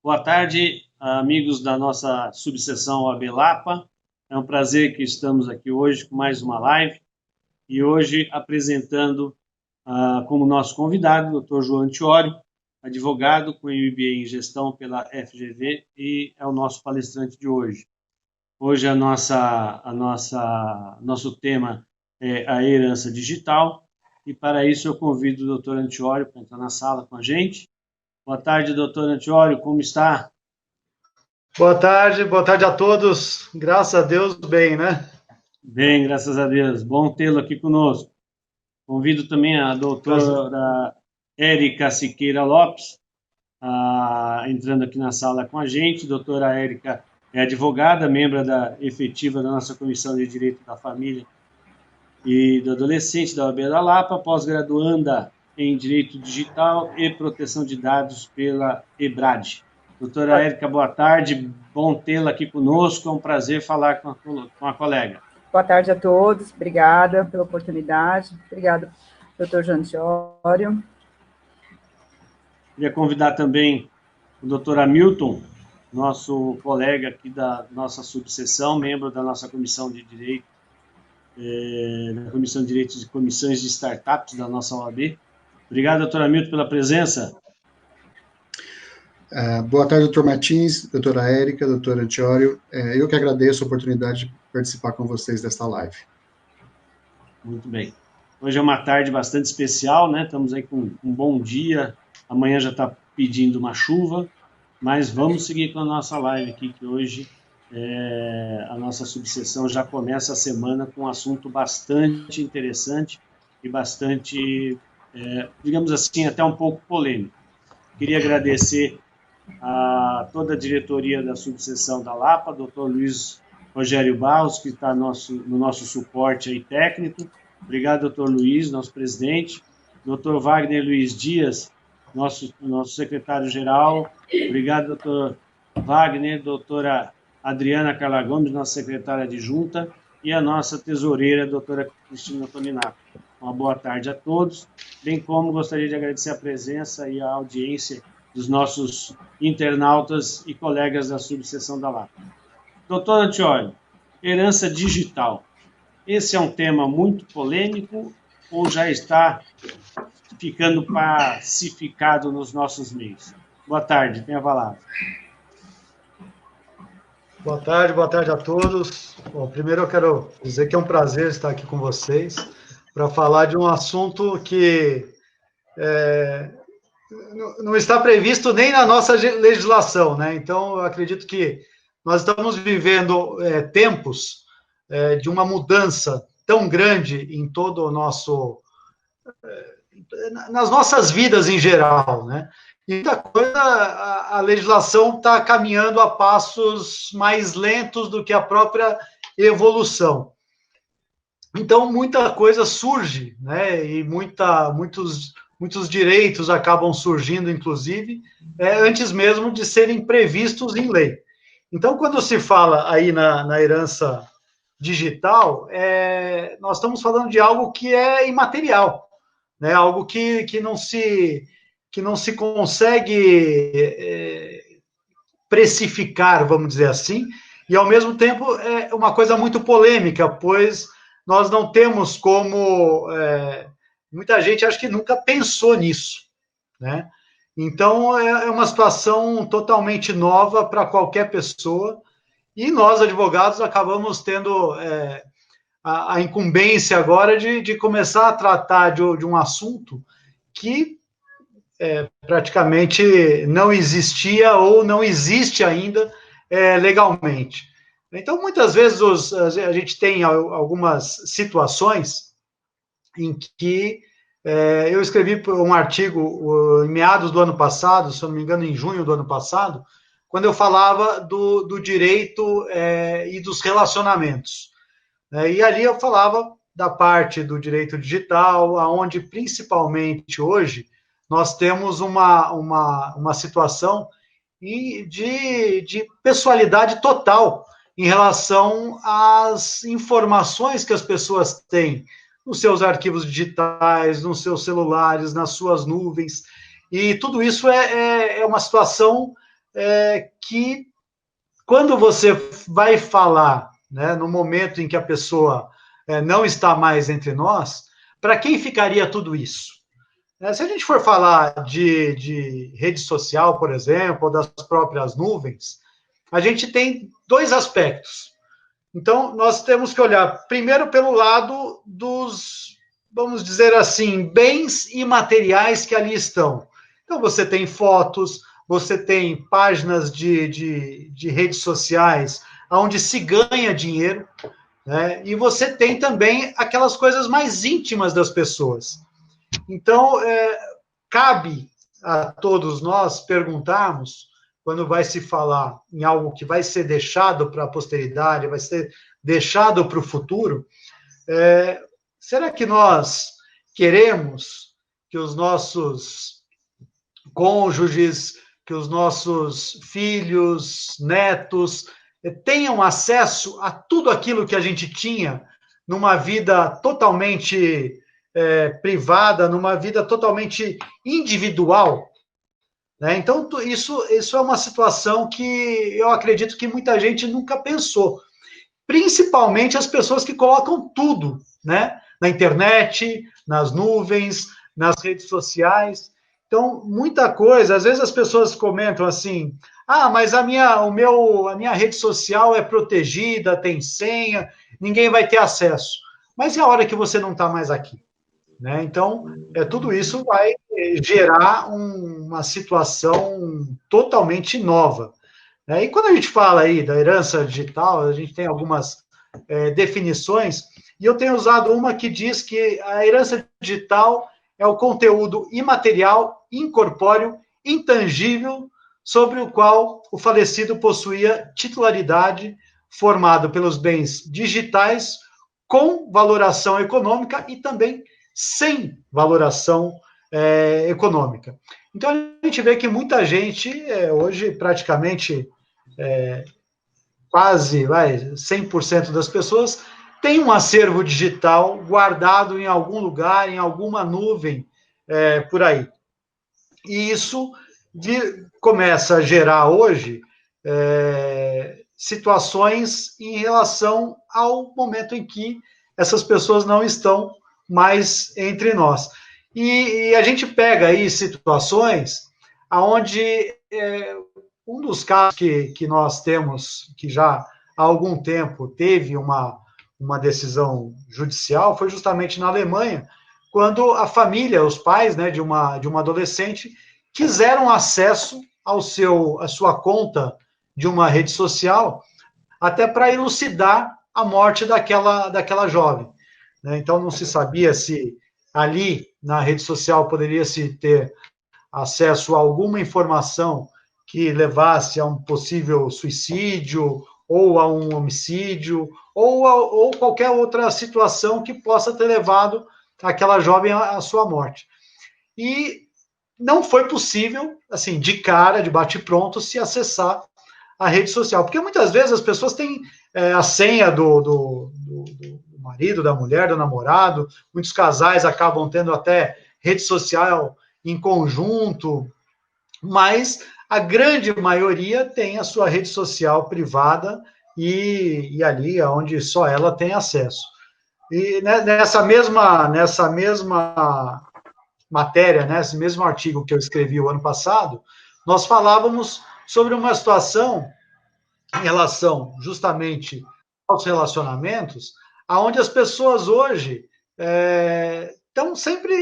Boa tarde, amigos da nossa subseção OAB Lapa. É um prazer que estamos aqui hoje com mais uma live e hoje apresentando como nosso convidado o Dr. João Antiório, advogado com MBA em Gestão pela FGV e é o nosso palestrante de hoje. Hoje nosso tema é a herança digital e para isso eu convido o Dr. Antiório para entrar na sala com a gente. Boa tarde, doutor Antiório, como está? Boa tarde a todos. Graças a Deus, bem, né? Bem, graças a Deus. Bom tê-lo aqui conosco. Convido também a doutora Érica Siqueira Lopes, entrando aqui na sala com a gente. Doutora Érica é advogada, membro efetiva da nossa Comissão de Direito da Família e do Adolescente da OAB da Lapa, pós-graduanda em Direito Digital e Proteção de Dados pela EBRAD. Doutora Érica, boa tarde, bom tê-la aqui conosco, é um prazer falar com a colega. Boa tarde a todos, obrigada pela oportunidade, obrigada, doutor João Antiório. Queria convidar também o doutor Hamilton, nosso colega aqui da nossa subseção, membro da nossa Comissão de Direito, da Comissão de Direitos e Comissões de Startups da nossa OAB. Obrigado, doutor Hamilton, pela presença. Boa tarde, doutor Martins, doutora Érica, doutor Antiório. Eu que agradeço a oportunidade de participar com vocês desta live. Muito bem. Hoje é uma tarde bastante especial, né? Estamos aí com um bom dia. Amanhã já está pedindo uma chuva, mas vamos seguir com a nossa live aqui, que hoje a nossa subseção já começa a semana com um assunto bastante interessante e bastante, digamos assim, até um pouco polêmico. Queria agradecer a toda a diretoria da subseção da Lapa, doutor Luiz Rogério Barros, que está no nosso suporte aí técnico. Obrigado, doutor Luiz, nosso presidente. Doutor Wagner Luiz Dias, nosso secretário-geral. Obrigado, doutor Wagner. Doutora Adriana Carla Gomes, nossa secretária adjunta. E a nossa tesoureira, doutora Cristina Toninato. Uma boa tarde a todos, bem como gostaria de agradecer a presença e a audiência dos nossos internautas e colegas da subseção da Lapa. Doutor Antiório, herança digital. Esse é um tema muito polêmico ou já está ficando pacificado nos nossos meios? Boa tarde, tenha a palavra. Boa tarde a todos. Bom, primeiro eu quero dizer que é um prazer estar aqui com vocês para falar de um assunto que não está previsto nem na nossa legislação, né? Então, eu acredito que nós estamos vivendo tempos de uma mudança tão grande em todo o nosso... nas nossas vidas em geral, né? E muita coisa, a legislação está caminhando a passos mais lentos do que a própria evolução. Então, muita coisa surge, né? E muitos direitos acabam surgindo, inclusive, antes mesmo de serem previstos em lei. Então, quando se fala aí na herança digital, nós estamos falando de algo que é imaterial, né? Algo que não se consegue precificar, vamos dizer assim, e, ao mesmo tempo, é uma coisa muito polêmica, pois nós não temos como... muita gente acho que nunca pensou nisso, né? Então, é uma situação totalmente nova para qualquer pessoa, e nós, advogados, acabamos tendo a incumbência agora de começar a tratar de um assunto que praticamente não existia ou não existe ainda legalmente. Então, muitas vezes a gente tem algumas situações em que eu escrevi um artigo em meados do ano passado, se eu não me engano, em junho do ano passado, quando eu falava do direito e dos relacionamentos. E ali eu falava da parte do direito digital, onde principalmente hoje nós temos uma situação de pessoalidade total em relação às informações que as pessoas têm nos seus arquivos digitais, nos seus celulares, nas suas nuvens, e tudo isso é uma situação que quando você vai falar, né, no momento em que a pessoa não está mais entre nós, para quem ficaria tudo isso? Se a gente for falar de rede social, por exemplo, ou das próprias nuvens, a gente tem dois aspectos. Então, nós temos que olhar primeiro pelo lado dos, vamos dizer assim, bens imateriais que ali estão. Então, você tem fotos, você tem páginas de redes sociais onde se ganha dinheiro, né? E você tem também aquelas coisas mais íntimas das pessoas. Então, cabe a todos nós perguntarmos, quando vai se falar em algo que vai ser deixado para a posteridade, vai ser deixado para o futuro, será que nós queremos que os nossos cônjuges, que os nossos filhos, netos, tenham acesso a tudo aquilo que a gente tinha numa vida totalmente privada, numa vida totalmente individual? Né? Então, isso é uma situação que eu acredito que muita gente nunca pensou. Principalmente as pessoas que colocam tudo, né? Na internet, nas nuvens, nas redes sociais. Então, muita coisa, às vezes as pessoas comentam assim, mas a minha rede social é protegida, tem senha, ninguém vai ter acesso. Mas e a hora que você não está mais aqui? Né? Então, tudo isso vai gerar uma situação totalmente nova. Né? E quando a gente fala aí da herança digital, a gente tem algumas definições, e eu tenho usado uma que diz que a herança digital é o conteúdo imaterial, incorpóreo, intangível, sobre o qual o falecido possuía titularidade, formado pelos bens digitais, com valoração econômica e também sem valoração econômica. Então, a gente vê que muita gente, hoje, praticamente, quase 100% das pessoas, tem um acervo digital guardado em algum lugar, em alguma nuvem, por aí. E isso começa a gerar, hoje, situações em relação ao momento em que essas pessoas não estão mais entre nós. E a gente pega aí situações onde um dos casos que nós temos, que já há algum tempo teve uma decisão judicial, foi justamente na Alemanha, quando a família, os pais, né, de uma adolescente, quiseram acesso à sua conta de uma rede social, até para elucidar a morte daquela jovem. Então, não se sabia se ali, na rede social, poderia-se ter acesso a alguma informação que levasse a um possível suicídio, ou a um homicídio, ou qualquer outra situação que possa ter levado aquela jovem à sua morte. E não foi possível, assim, de cara, de bate-pronto, se acessar a rede social. Porque muitas vezes as pessoas têm a senha do marido, da mulher, do namorado, muitos casais acabam tendo até rede social em conjunto, mas a grande maioria tem a sua rede social privada e ali é onde só ela tem acesso. E nessa mesma matéria, nesse mesmo artigo que eu escrevi o ano passado, nós falávamos sobre uma situação em relação justamente aos relacionamentos, onde as pessoas hoje estão sempre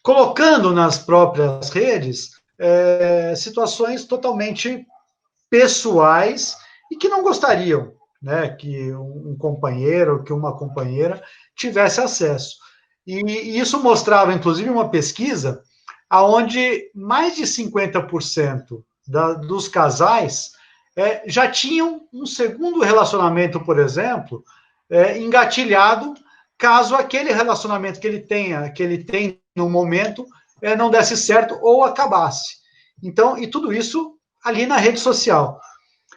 colocando nas próprias redes situações totalmente pessoais e que não gostariam, né, que um companheiro, que uma companheira tivesse acesso. E isso mostrava, inclusive, uma pesquisa onde mais de 50% dos casais já tinham um segundo relacionamento, por exemplo, engatilhado, caso aquele relacionamento que ele tem no momento não desse certo ou acabasse. Então, e tudo isso ali na rede social.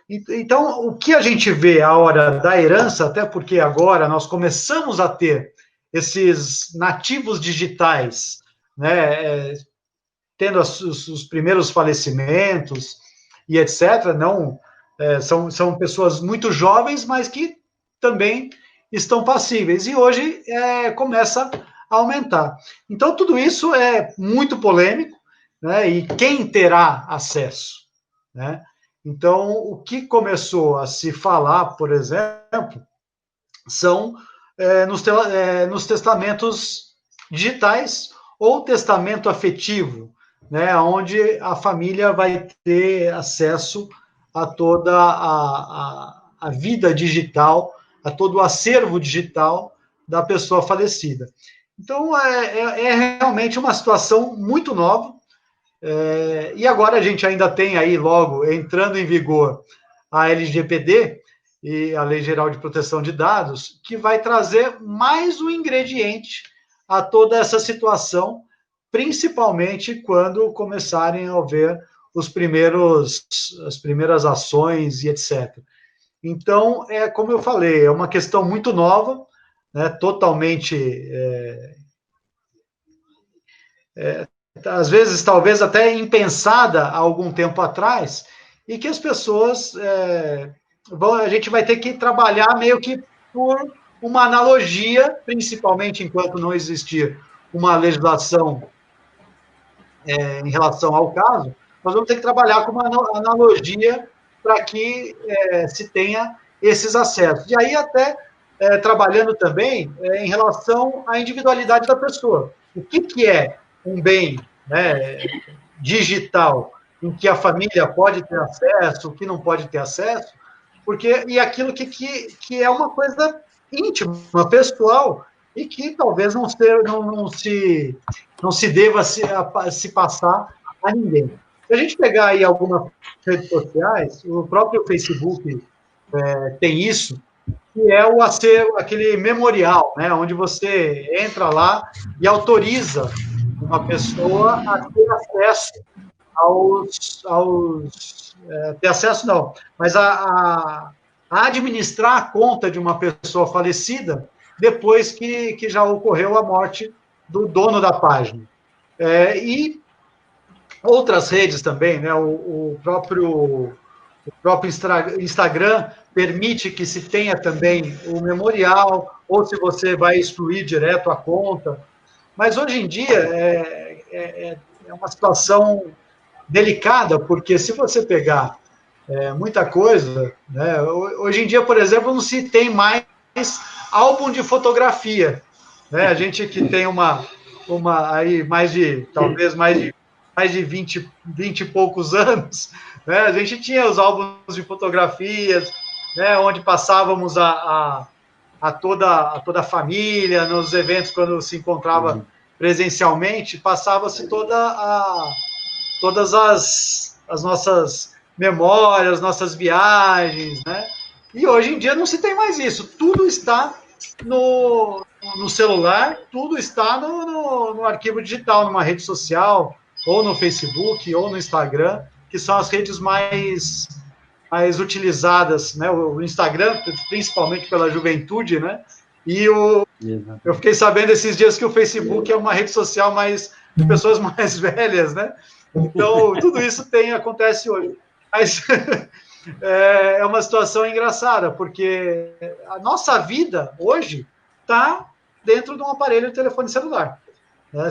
Então, o que a gente vê a hora da herança, até porque agora nós começamos a ter esses nativos digitais, né, tendo os primeiros falecimentos e etc. Não, são pessoas muito jovens, mas que também estão passíveis. E hoje começa a aumentar. Então, tudo isso é muito polêmico, né? E quem terá acesso, né? Então, o que começou a se falar, por exemplo, são nos testamentos digitais ou testamento afetivo, né, onde a família vai ter acesso a toda a vida digital, a todo o acervo digital da pessoa falecida. Então, é realmente uma situação muito nova, e agora a gente ainda tem aí, logo, entrando em vigor a LGPD, e a Lei Geral de Proteção de Dados, que vai trazer mais um ingrediente a toda essa situação, principalmente quando começarem a haver as primeiras ações e etc. Então, como eu falei, é uma questão muito nova, né, totalmente, às vezes, talvez até impensada há algum tempo atrás, e que as pessoas... a gente vai ter que trabalhar meio que por uma analogia, principalmente enquanto não existir uma legislação em relação ao caso, nós vamos ter que trabalhar com uma analogia para que se tenha esses acessos. E aí até trabalhando também em relação à individualidade da pessoa. O que é um bem, né, digital, em que a família pode ter acesso, o que não pode ter acesso, e aquilo que é uma coisa íntima, pessoal, e que talvez não se deva se passar a ninguém. Se a gente pegar aí algumas redes sociais, o próprio Facebook tem isso, que é aquele memorial, né, onde você entra lá e autoriza uma pessoa a ter acesso ter acesso não, mas a administrar a conta de uma pessoa falecida depois que já ocorreu a morte do dono da página. E outras redes também, né? O próprio Instagram permite que se tenha também o memorial, ou se você vai excluir direto a conta. Mas hoje em dia é uma situação delicada, porque se você pegar muita coisa, né? Hoje em dia, por exemplo, não se tem mais álbum de fotografia, né? A gente que tem aí talvez mais de 20 e poucos anos, né? A gente tinha os álbuns de fotografias, né? Onde passávamos a toda a família, nos eventos quando se encontrava presencialmente, passava-se todas as nossas memórias, nossas viagens, né? E hoje em dia não se tem mais isso. Tudo está no celular, tudo está no arquivo digital, numa rede social, ou no Facebook, ou no Instagram, que são as redes mais utilizadas, né? O Instagram, principalmente pela juventude, né? E eu fiquei sabendo esses dias que o Facebook é uma rede social mais de pessoas mais velhas, né? Então, tudo isso acontece hoje. Mas é uma situação engraçada, porque a nossa vida hoje está dentro de um aparelho de telefone celular. Né?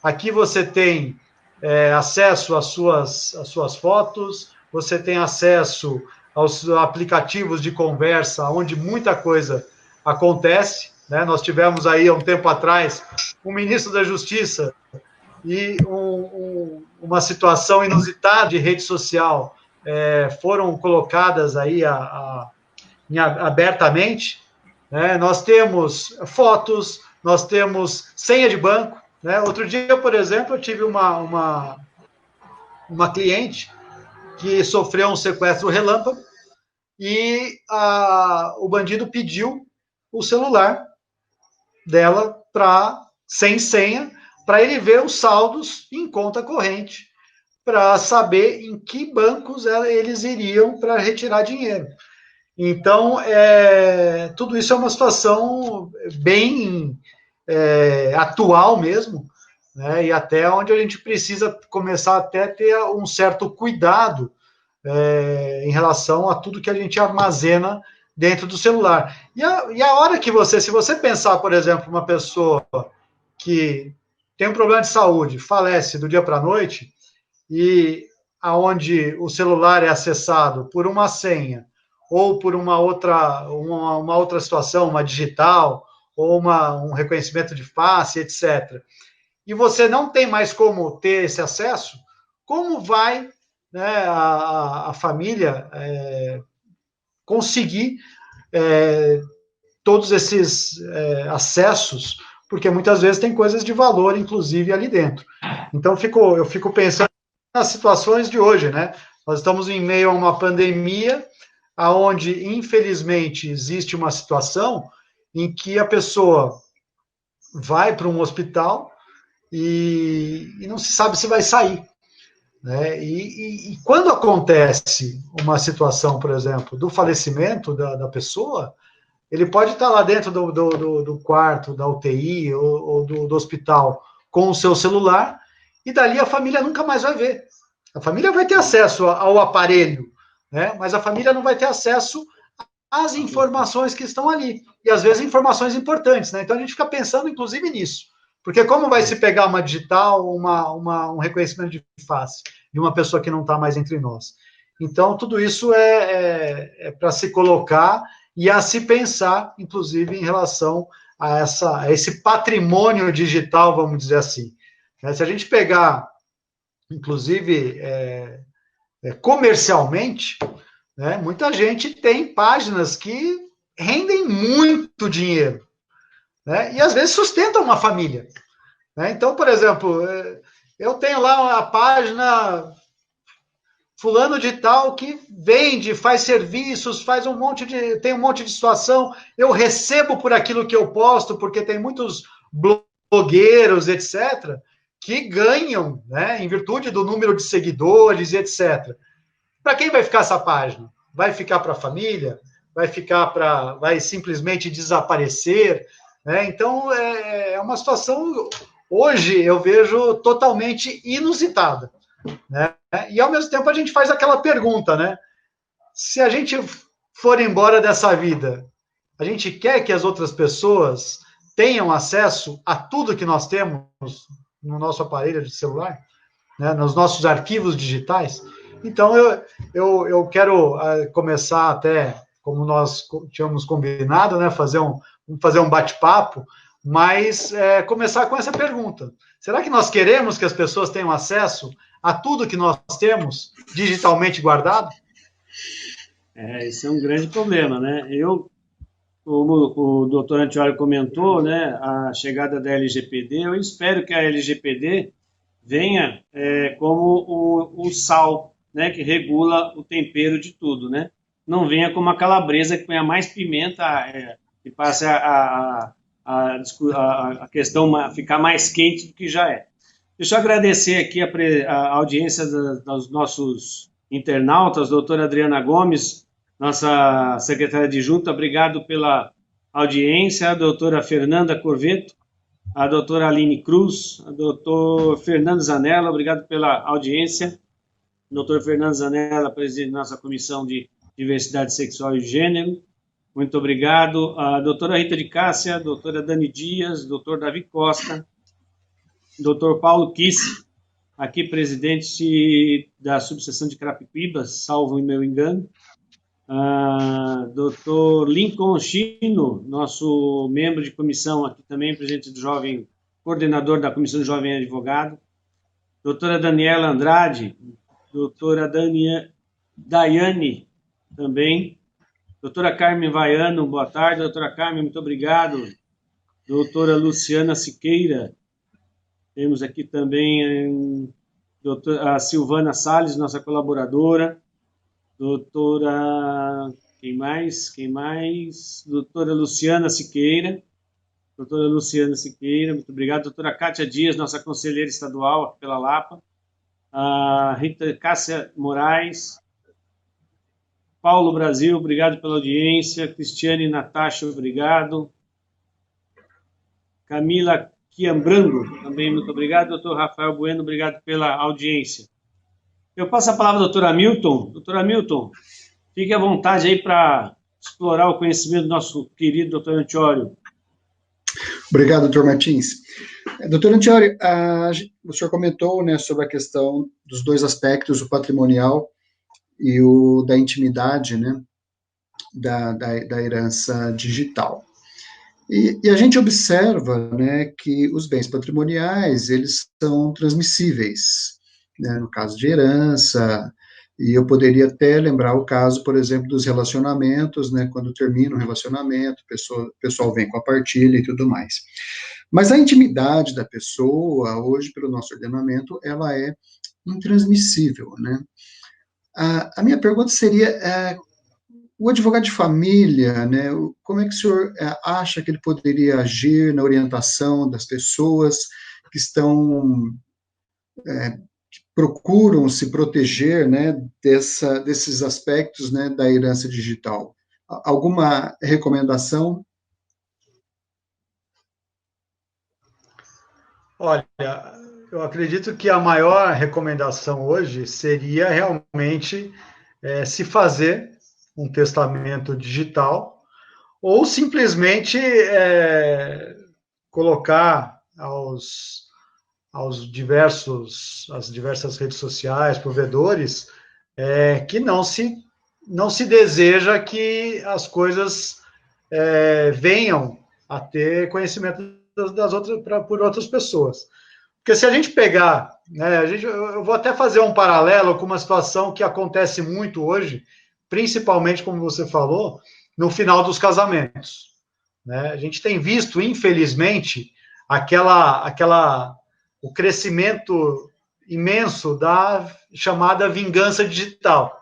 Aqui você tem acesso às suas fotos, você tem acesso aos aplicativos de conversa, onde muita coisa acontece. Né? Nós tivemos aí, há um tempo atrás, o ministro da Justiça e uma situação inusitada de rede social foram colocadas aí abertamente, né? Nós temos fotos, nós temos senha de banco, né? Outro dia, por exemplo, eu tive uma cliente que sofreu um sequestro relâmpago e o bandido pediu o celular dela sem senha, para ele ver os saldos em conta corrente, para saber em que bancos eles iriam para retirar dinheiro. Então, tudo isso é uma situação bem atual mesmo, né, e até onde a gente precisa começar até a ter um certo cuidado em relação a tudo que a gente armazena dentro do celular. E a hora que se você pensar, por exemplo, uma pessoa que tem um problema de saúde, falece do dia para a noite, e aonde o celular é acessado por uma senha, ou por uma outra situação, uma digital, ou um reconhecimento de face, etc., e você não tem mais como ter esse acesso, como vai, né, a família conseguir todos esses acessos, porque muitas vezes tem coisas de valor, inclusive, ali dentro. Então, eu fico pensando nas situações de hoje, né? Nós estamos em meio a uma pandemia, onde, infelizmente, existe uma situação em que a pessoa vai para um hospital e não se sabe se vai sair. Né? E quando acontece uma situação, por exemplo, do falecimento da pessoa, ele pode estar lá dentro do quarto, da UTI ou do hospital com o seu celular, e dali a família nunca mais vai ver. A família vai ter acesso ao aparelho, né? Mas a família não vai ter acesso às informações que estão ali. E às vezes informações importantes, né? Então a gente fica pensando, inclusive, nisso. Porque como vai se pegar uma digital, um reconhecimento de face de uma pessoa que não está mais entre nós? Então, tudo isso é para se colocar e a se pensar, inclusive, em relação a esse patrimônio digital, vamos dizer assim. Se a gente pegar, inclusive, comercialmente, né, muita gente tem páginas que rendem muito dinheiro, né, e às vezes sustentam uma família. Né? Então, por exemplo, eu tenho lá a página fulano de tal que vende, faz serviços, tem um monte de situação, eu recebo por aquilo que eu posto, porque tem muitos blogueiros, etc., que ganham, né, em virtude do número de seguidores, etc. Para quem vai ficar essa página? Vai ficar para a família? Vai simplesmente desaparecer? Né? Então, é uma situação, hoje, eu vejo totalmente inusitada. Né? E, ao mesmo tempo, a gente faz aquela pergunta, né? Se a gente for embora dessa vida, a gente quer que as outras pessoas tenham acesso a tudo que nós temos no nosso aparelho de celular, né? Nos nossos arquivos digitais? Então, eu quero começar até, como nós tínhamos combinado, né? Fazer um bate-papo, mas começar com essa pergunta. Será que nós queremos que as pessoas tenham acesso a tudo que nós temos digitalmente guardado? Esse é um grande problema, né? Como o doutor Antioli comentou, né, a chegada da LGPD, eu espero que a LGPD venha como o sal, né, que regula o tempero de tudo, né? Não venha como a calabresa que ponha mais pimenta e passe a questão ficar mais quente do que já é. Deixa eu agradecer aqui a audiência dos nossos internautas, doutora Adriana Gomes, nossa secretária adjunta, obrigado pela audiência, a doutora Fernanda Corveto, a doutora Aline Cruz, a doutor Fernando Zanella, obrigado pela audiência, doutor Fernando Zanella, presidente da nossa Comissão de Diversidade Sexual e Gênero, muito obrigado, a doutora Rita de Cássia, a doutora Dani Dias, doutor Davi Costa, doutor Paulo Kiss, aqui presidente da subseção de Carapicuíba, salvo o meu engano, Dr. Lincoln Chino, nosso membro de comissão aqui também, presidente do Jovem, coordenador da Comissão do Jovem Advogado, doutora Daniela Andrade, doutora Daiane também, doutora Carmen Vaiano, boa tarde, doutora Carmen, muito obrigado, doutora Luciana Siqueira, temos aqui também a Silvana Salles, nossa colaboradora, doutora, quem mais? Doutora Luciana Siqueira, muito obrigado. Doutora Cátia Dias, nossa conselheira estadual pela Lapa, a Rita Cássia Moraes, Paulo Brasil, obrigado pela audiência, Cristiane Natasha, obrigado, Camila Quiambrando, também muito obrigado. Doutor Rafael Bueno, obrigado pela audiência. Eu passo a palavra ao doutor Hamilton. Doutor Hamilton, fique à vontade aí para explorar o conhecimento do nosso querido doutor Antiório. Obrigado, doutor Martins. Doutor Antiório, o senhor comentou, né, sobre a questão dos dois aspectos, o patrimonial e o da intimidade, né, da herança digital. E a gente observa, né, que os bens patrimoniais, eles são transmissíveis, né, no caso de herança, e eu poderia até lembrar o caso, por exemplo, dos relacionamentos, né, quando termina um relacionamento, o pessoal vem com a partilha e tudo mais. Mas a intimidade da pessoa, hoje, pelo nosso ordenamento, ela é intransmissível, né? A minha pergunta seria, o advogado de família, né, como é que o senhor acha que ele poderia agir na orientação das pessoas que estão, que procuram se proteger, né, desses aspectos, né, da herança digital? Alguma recomendação? Olha, eu acredito que a maior recomendação hoje seria realmente se fazer um testamento digital ou simplesmente colocar às diversas redes sociais, provedores, que não se deseja que as coisas venham a ter conhecimento por outras pessoas. Porque se a gente pegar, né, eu vou até fazer um paralelo com uma situação que acontece muito hoje, principalmente, como você falou, no final dos casamentos. Né? A gente tem visto, infelizmente, o crescimento imenso da chamada vingança digital.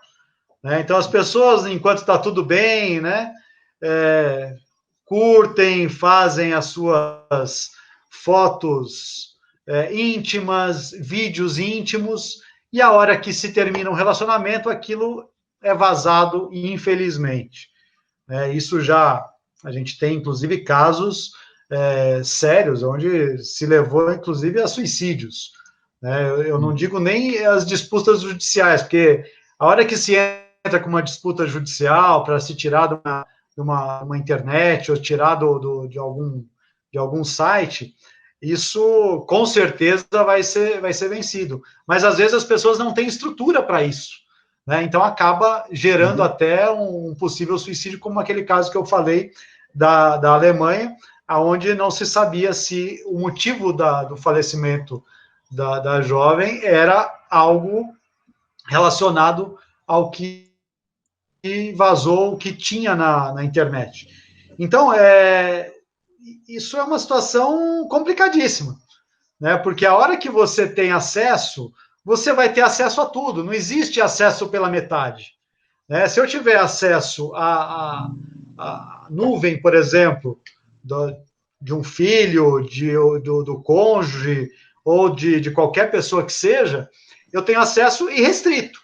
Né? Então, as pessoas, enquanto está tudo bem, né, curtem, fazem as suas fotos íntimas, vídeos íntimos, e a hora que se termina um relacionamento, aquilo é vazado, infelizmente. Isso a gente tem, inclusive, casos sérios, onde se levou, inclusive, a suicídios. Eu não digo nem as disputas judiciais, porque a hora que se entra com uma disputa judicial para se tirar de uma internet ou tirar de algum site, isso com certeza vai ser vencido. Mas às vezes as pessoas não têm estrutura para isso. Né? Então acaba gerando até um possível suicídio, como aquele caso que eu falei da Alemanha, onde não se sabia se o motivo do falecimento da jovem era algo relacionado ao que vazou, o que tinha na internet. Então, isso é uma situação complicadíssima, né? Porque a hora que você tem acesso, você vai ter acesso a tudo, não existe acesso pela metade. Né? Se eu tiver acesso à nuvem, por exemplo, de um filho, do cônjuge, ou de qualquer pessoa que seja, eu tenho acesso irrestrito.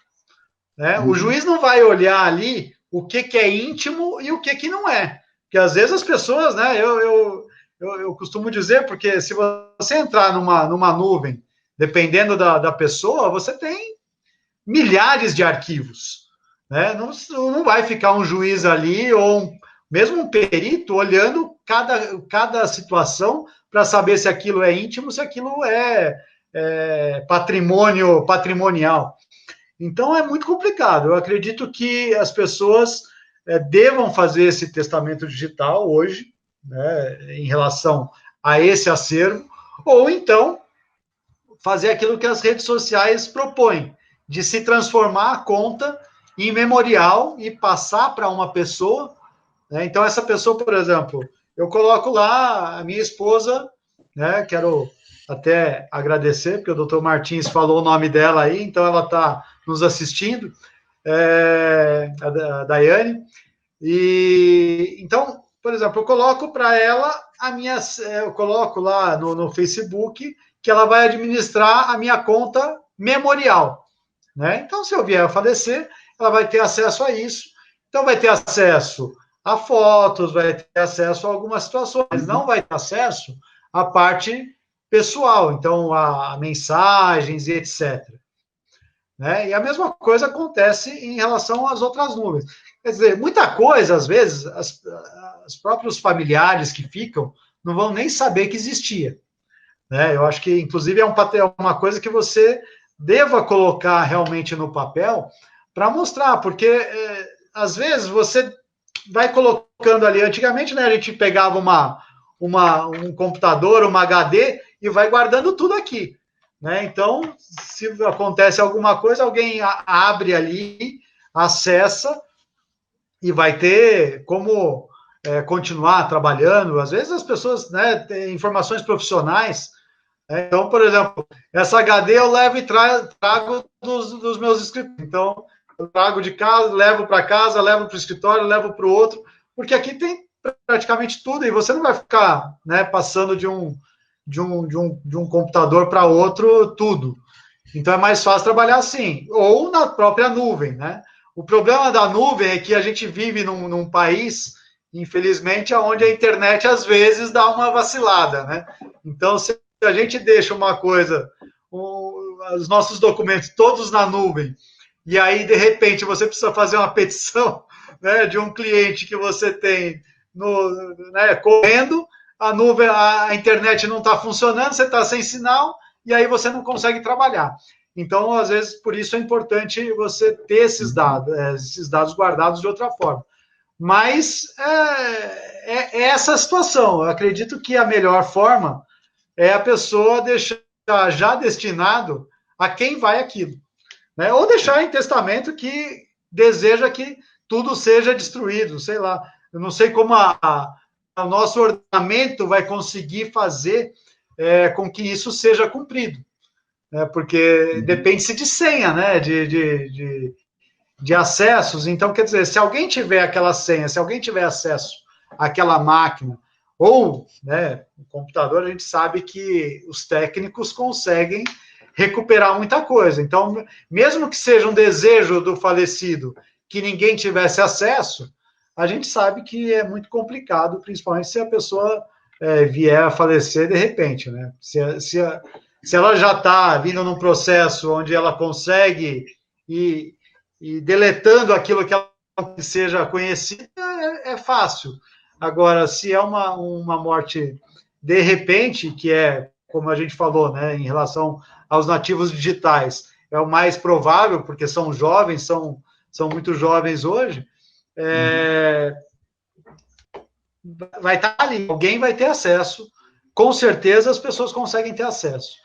Né? O juiz não vai olhar ali o que é íntimo e o que não é. Porque às vezes as pessoas, né, eu costumo dizer, porque se você entrar numa nuvem, dependendo da pessoa, você tem milhares de arquivos. Né? Não vai ficar um juiz ali, ou mesmo um perito, olhando cada situação para saber se aquilo é íntimo, se aquilo é patrimonial. Então, é muito complicado. Eu acredito que as pessoas devam fazer esse testamento digital hoje, né, em relação a esse acervo, ou então fazer aquilo que as redes sociais propõem, de se transformar a conta em memorial e passar para uma pessoa. Né? Então, essa pessoa, por exemplo, eu coloco lá a minha esposa, né, quero até agradecer, porque o doutor Martins falou o nome dela aí, então ela está nos assistindo, a Daiane, e então, por exemplo, eu coloco para ela eu coloco lá no Facebook que ela vai administrar a minha conta memorial, né? Então, se eu vier a falecer, ela vai ter acesso a isso, então vai ter acesso a fotos, vai ter acesso a algumas situações, não vai ter acesso à parte pessoal, então a mensagens e etc. Né? E a mesma coisa acontece em relação às outras nuvens. Quer dizer, muita coisa, às vezes, os próprios familiares que ficam não vão nem saber que existia. Né? Eu acho que, inclusive, é uma coisa que você deva colocar realmente no papel para mostrar, porque às vezes você vai colocando ali. Antigamente, né, a gente pegava um computador, uma HD, e vai guardando tudo aqui. Né? Então, se acontece alguma coisa, alguém abre ali, acessa, e vai ter como continuar trabalhando. Às vezes as pessoas, né, têm informações profissionais. Então, por exemplo, essa HD eu levo e trago dos meus escritórios. Então, eu trago de casa, levo para casa, levo para o escritório, levo para o outro, porque aqui tem praticamente tudo, e você não vai ficar, né, passando de um computador para outro tudo. Então, é mais fácil trabalhar assim, ou na própria nuvem, né? O problema da nuvem é que a gente vive num país, infelizmente, onde a internet, às vezes, dá uma vacilada, né? Então, se a gente deixa uma coisa, os nossos documentos todos na nuvem, e aí, de repente, você precisa fazer uma petição, né, de um cliente que você tem correndo, a nuvem, a internet não está funcionando, você está sem sinal, e aí você não consegue trabalhar. Então, às vezes, por isso é importante você ter esses dados guardados de outra forma. Mas é essa situação. Eu acredito que a melhor forma é a pessoa deixar já destinado a quem vai aquilo. Né? Ou deixar em testamento que deseja que tudo seja destruído, sei lá. Eu não sei como o nosso ordenamento vai conseguir fazer com que isso seja cumprido. Né? Porque depende-se de senha, né? De acessos. Então, quer dizer, se alguém tiver aquela senha, se alguém tiver acesso àquela máquina, ou, né, o computador, a gente sabe que os técnicos conseguem recuperar muita coisa. Então, mesmo que seja um desejo do falecido que ninguém tivesse acesso, a gente sabe que é muito complicado, principalmente se a pessoa vier a falecer de repente, né? Se ela já está vindo num processo onde ela consegue ir deletando aquilo que ela seja conhecida, é fácil. Agora, se é uma morte de repente, que é, como a gente falou, né, em relação aos nativos digitais, é o mais provável, porque são jovens, são muito jovens hoje, vai estar ali, alguém vai ter acesso, com certeza as pessoas conseguem ter acesso.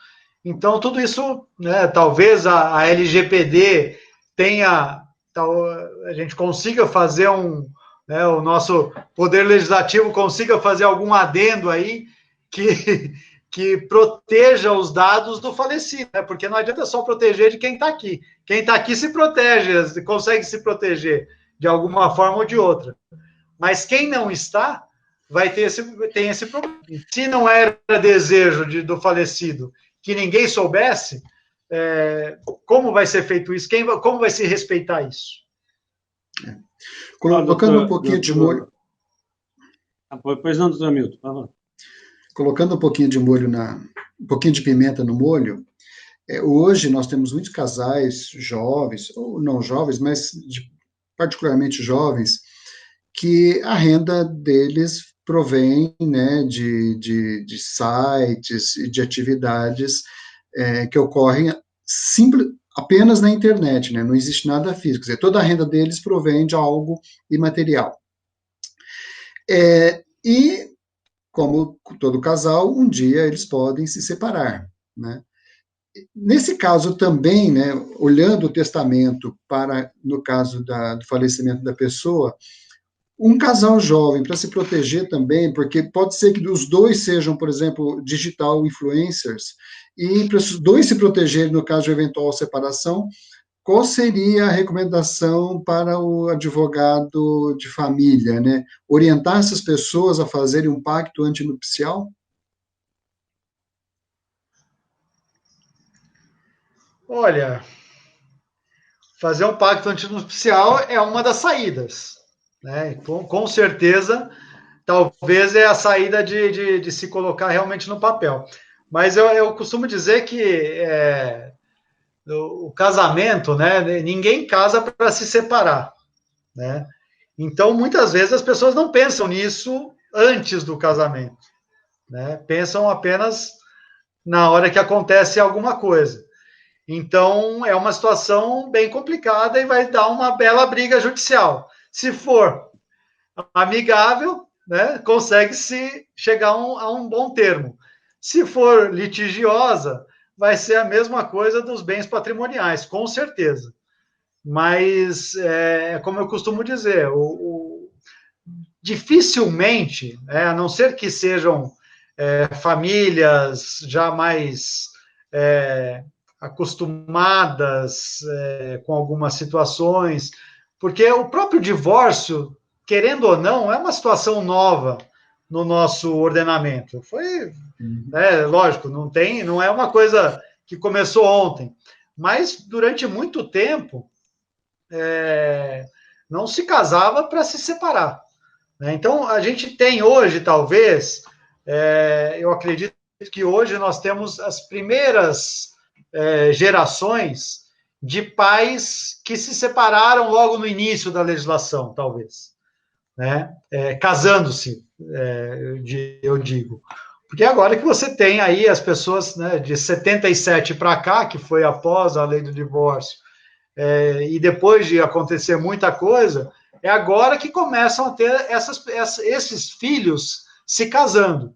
Então, tudo isso, né, talvez a LGPD tenha, a gente consiga fazer o nosso poder legislativo consiga fazer algum adendo aí que proteja os dados do falecido, né? Porque não adianta só proteger de quem está aqui. Quem está aqui se protege, consegue se proteger de alguma forma ou de outra. Mas quem não está, tem esse problema. Se não era desejo do falecido que ninguém soubesse, como vai ser feito isso? Como vai se respeitar isso? Colocando um pouquinho de molho. Pois não, doutor Milton, por favor. Colocando um pouquinho de molho um pouquinho de pimenta no molho, hoje nós temos muitos casais jovens, ou não jovens, mas particularmente jovens, que a renda deles provém, né, de sites e de atividades que ocorrem apenas na internet, né? Não existe nada físico, quer dizer, toda a renda deles provém de algo imaterial. E, como todo casal, um dia eles podem se separar, né? Nesse caso também, né, olhando o testamento no caso do falecimento da pessoa, um casal jovem, para se proteger também, porque pode ser que os dois sejam, por exemplo, digital influencers, e para os dois se protegerem no caso de eventual separação, qual seria a recomendação para o advogado de família, né? Orientar essas pessoas a fazerem um pacto antinupcial? Olha, fazer um pacto antinupcial é uma das saídas, né? Com certeza, talvez é a saída de se colocar realmente no papel. Mas eu costumo dizer que o casamento, né? Ninguém casa para se separar, né? Então, muitas vezes as pessoas não pensam nisso antes do casamento, né? Pensam apenas na hora que acontece alguma coisa. Então, é uma situação bem complicada e vai dar uma bela briga judicial. Se for amigável, né, consegue-se chegar a um bom termo. Se for litigiosa, vai ser a mesma coisa dos bens patrimoniais, com certeza. Mas, como eu costumo dizer, dificilmente, a não ser que sejam famílias já mais acostumadas com algumas situações, porque o próprio divórcio, querendo ou não, é uma situação nova no nosso ordenamento. Foi, lógico, não é uma coisa que começou ontem, mas durante muito tempo não se casava para se separar, né? Então, a gente tem hoje, talvez, eu acredito que hoje nós temos as primeiras gerações de pais que se separaram logo no início da legislação, talvez, né? Casando-se, eu digo. Porque agora que você tem aí as pessoas, né, de 77 para cá, que foi após a lei do divórcio, e depois de acontecer muita coisa, é agora que começam a ter esses filhos se casando.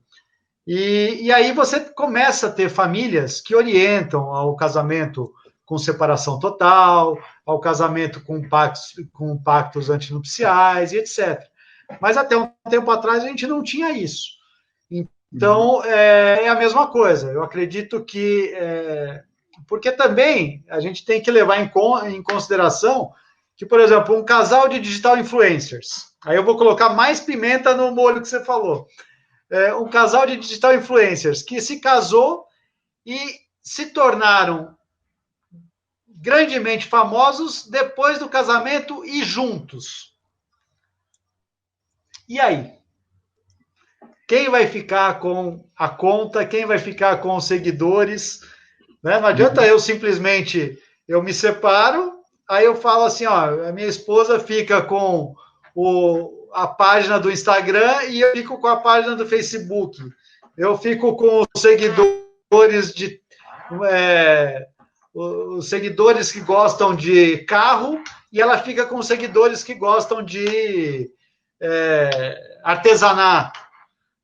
E aí você começa a ter famílias que orientam ao casamento com separação total, ao casamento com pactos antinupciais e etc. Mas até um tempo atrás a gente não tinha isso. Então, é a mesma coisa. Eu acredito que... porque também a gente tem que levar em consideração que, por exemplo, um casal de digital influencers, aí eu vou colocar mais pimenta no molho que você falou, um casal de digital influencers que se casou e se tornaram grandemente famosos depois do casamento e juntos. E aí? Quem vai ficar com a conta? Quem vai ficar com os seguidores? Né? Não adianta eu simplesmente, eu me separo, aí eu falo assim, ó, a minha esposa fica com a página do Instagram e eu fico com a página do Facebook. Eu fico com os seguidores os seguidores que gostam de carro e ela fica com os seguidores que gostam de artesanato.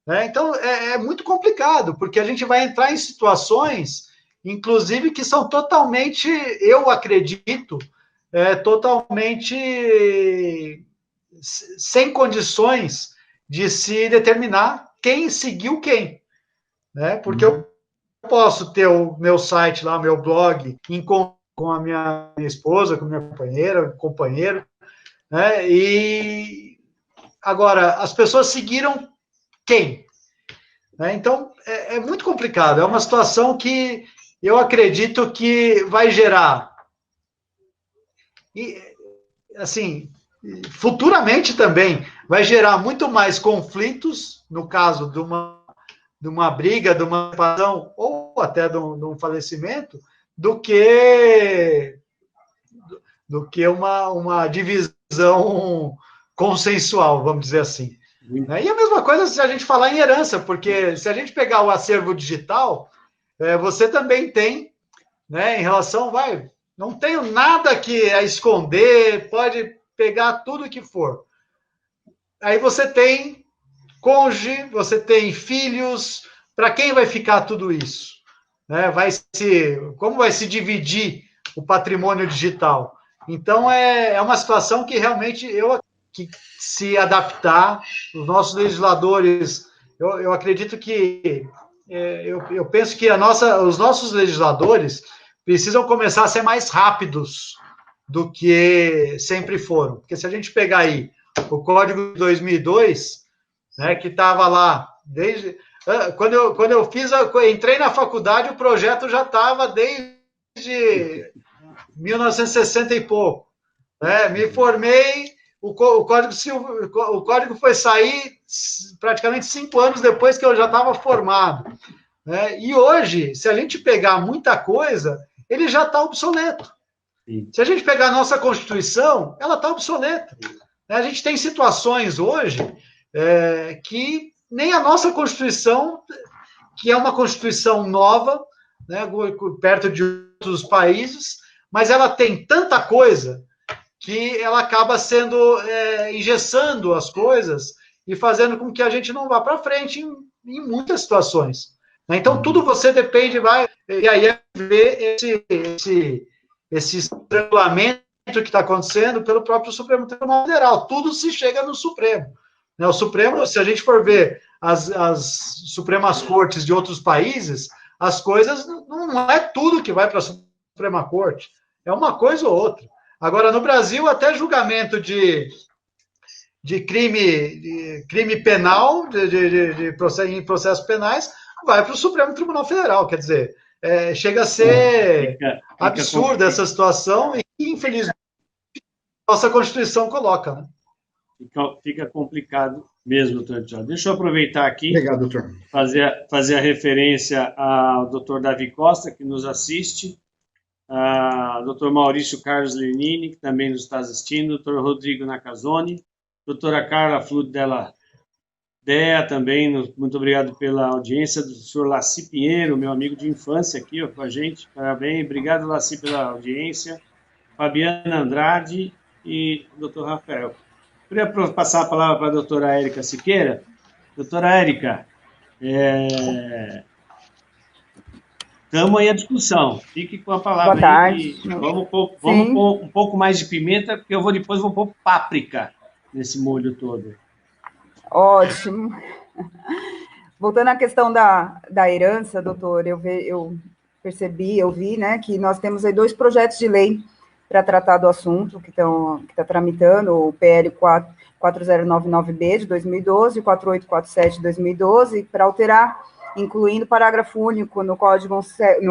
Né? Então, é muito complicado, porque a gente vai entrar em situações, inclusive, que são totalmente, eu acredito, totalmente sem condições de se determinar quem seguiu quem. Né? Porque eu posso ter o meu site lá, meu blog, com a minha esposa, com a minha companheiro, né? E agora, as pessoas seguiram quem? Né? Então, é muito complicado. É uma situação que eu acredito que vai gerar. E, assim, futuramente também vai gerar muito mais conflitos, no caso de uma briga, de uma separação, ou até de um falecimento, do que uma divisão consensual, vamos dizer assim. E a mesma coisa se a gente falar em herança, porque se a gente pegar o acervo digital, você também tem, né, em relação, não tenho nada que a esconder, pode pegar tudo que for. Aí você tem cônjuge, você tem filhos, para quem vai ficar tudo isso? Né? Como vai se dividir o patrimônio digital? Então, é uma situação que realmente que se adaptar, os nossos legisladores, eu acredito que, eu penso que os nossos legisladores precisam começar a ser mais rápidos do que sempre foram. Porque se a gente pegar aí o Código de 2002, né, que estava lá desde... Quando eu entrei na faculdade, o projeto já estava desde 1960 e pouco. Né? Me formei, o código foi sair praticamente 5 anos depois que eu já estava formado. né? E hoje, se a gente pegar muita coisa, ele já está obsoleto. Sim. Se a gente pegar a nossa Constituição, ela está obsoleta. A gente tem situações hoje que nem a nossa Constituição, que é uma Constituição nova, né, perto de outros países, mas ela tem tanta coisa que ela acaba sendo engessando as coisas e fazendo com que a gente não vá para frente em muitas situações. Então, tudo você depende, e aí é ver esse estrangulamento que está acontecendo pelo próprio Supremo Tribunal Federal. Tudo se chega no Supremo. O Supremo, se a gente for ver as Supremas Cortes de outros países, as coisas não é tudo que vai para a Suprema Corte. É uma coisa ou outra. Agora, no Brasil, até julgamento de crime penal, em processos penais, vai para o Supremo Tribunal Federal. Quer dizer, chega a ser absurda essa situação e, infelizmente, nossa Constituição coloca, né? Fica complicado mesmo, doutor Jorge. Deixa eu aproveitar aqui. Obrigado, doutor. Fazer a referência ao doutor Davi Costa, que nos assiste, ao doutor Maurício Carlos Lenini, que também nos está assistindo, doutor Rodrigo Nakazone, doutora Carla Fludo Della Dea também, muito obrigado pela audiência, do senhor Laci Pinheiro, meu amigo de infância aqui com a gente, parabéns, obrigado Laci pela audiência, Fabiana Andrade e o doutor Rafael. Queria passar a palavra para a doutora Érica Siqueira. Doutora Érica, estamos aí à discussão, fique com a palavra. Boa tarde. Aí, vamos pôr um pouco mais de pimenta, porque eu depois vou pôr páprica nesse molho todo. Ótimo. Voltando à questão da herança, doutor, eu vi, né, que nós temos aí 2 projetos de lei para tratar do assunto, que está tramitando, o PL 4099B de 2012 e 4847 de 2012, para alterar, incluindo parágrafo único no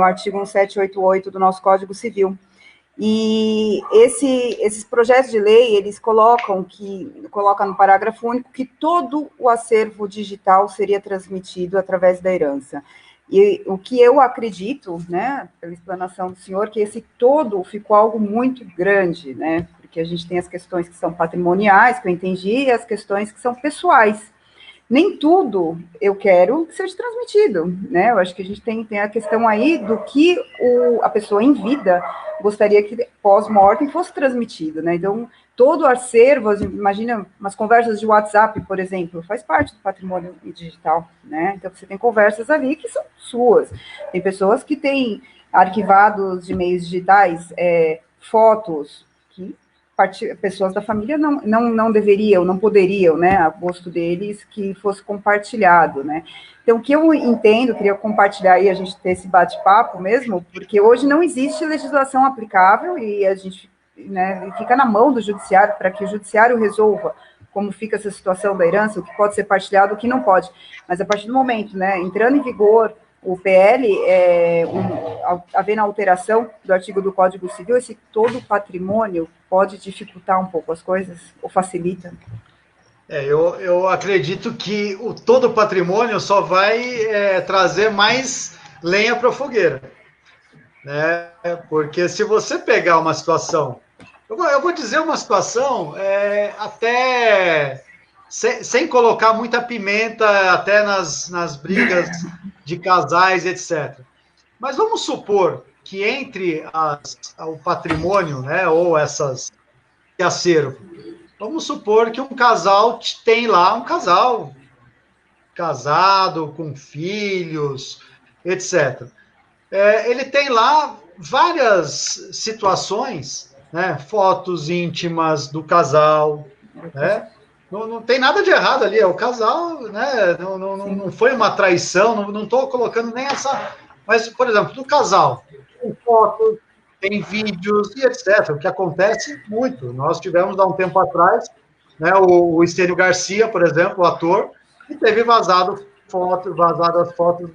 artigo 1788 do nosso Código Civil. E esses projetos de lei, eles colocam no parágrafo único que todo o acervo digital seria transmitido através da herança. E o que eu acredito, né, pela explanação do senhor, que esse todo ficou algo muito grande, né, porque a gente tem as questões que são patrimoniais, que eu entendi, e as questões que são pessoais. Nem tudo eu quero que seja transmitido, né? Eu acho que a gente tem a questão aí do que a pessoa em vida gostaria que pós-mortem fosse transmitido, né? Então, todo o acervo, imagina umas conversas de WhatsApp, por exemplo, faz parte do patrimônio digital, né? Então, você tem conversas ali que são suas. Tem pessoas que têm arquivados de meios digitais, fotos, que pessoas da família não deveriam, não poderiam, né, a gosto deles, que fosse compartilhado, né. Então, o que eu entendo, queria compartilhar aí, a gente ter esse bate-papo mesmo, porque hoje não existe legislação aplicável e a gente, né, fica na mão do judiciário para que o judiciário resolva como fica essa situação da herança, o que pode ser partilhado, o que não pode. Mas a partir do momento, né, entrando em vigor o PL, havendo a alteração do artigo do Código Civil, esse todo o patrimônio pode dificultar um pouco as coisas, ou facilita? Eu acredito que todo o patrimônio só vai trazer mais lenha para a fogueira, né? Porque se você pegar uma situação, eu vou dizer uma situação até sem colocar muita pimenta até nas brigas de casais, etc. Mas vamos supor que entre o patrimônio, né, ou esse acervo, vamos supor que um casal tem lá, um casal casado, com filhos, etc. Ele tem lá várias situações, né, fotos íntimas do casal, né? Não tem nada de errado ali, é o casal, né? Não foi uma traição, não estou colocando nem essa. Mas, por exemplo, do casal, tem fotos, tem vídeos e etc. O que acontece muito. Nós tivemos há um tempo atrás, né, o Estênio Garcia, por exemplo, o ator, que teve vazado as fotos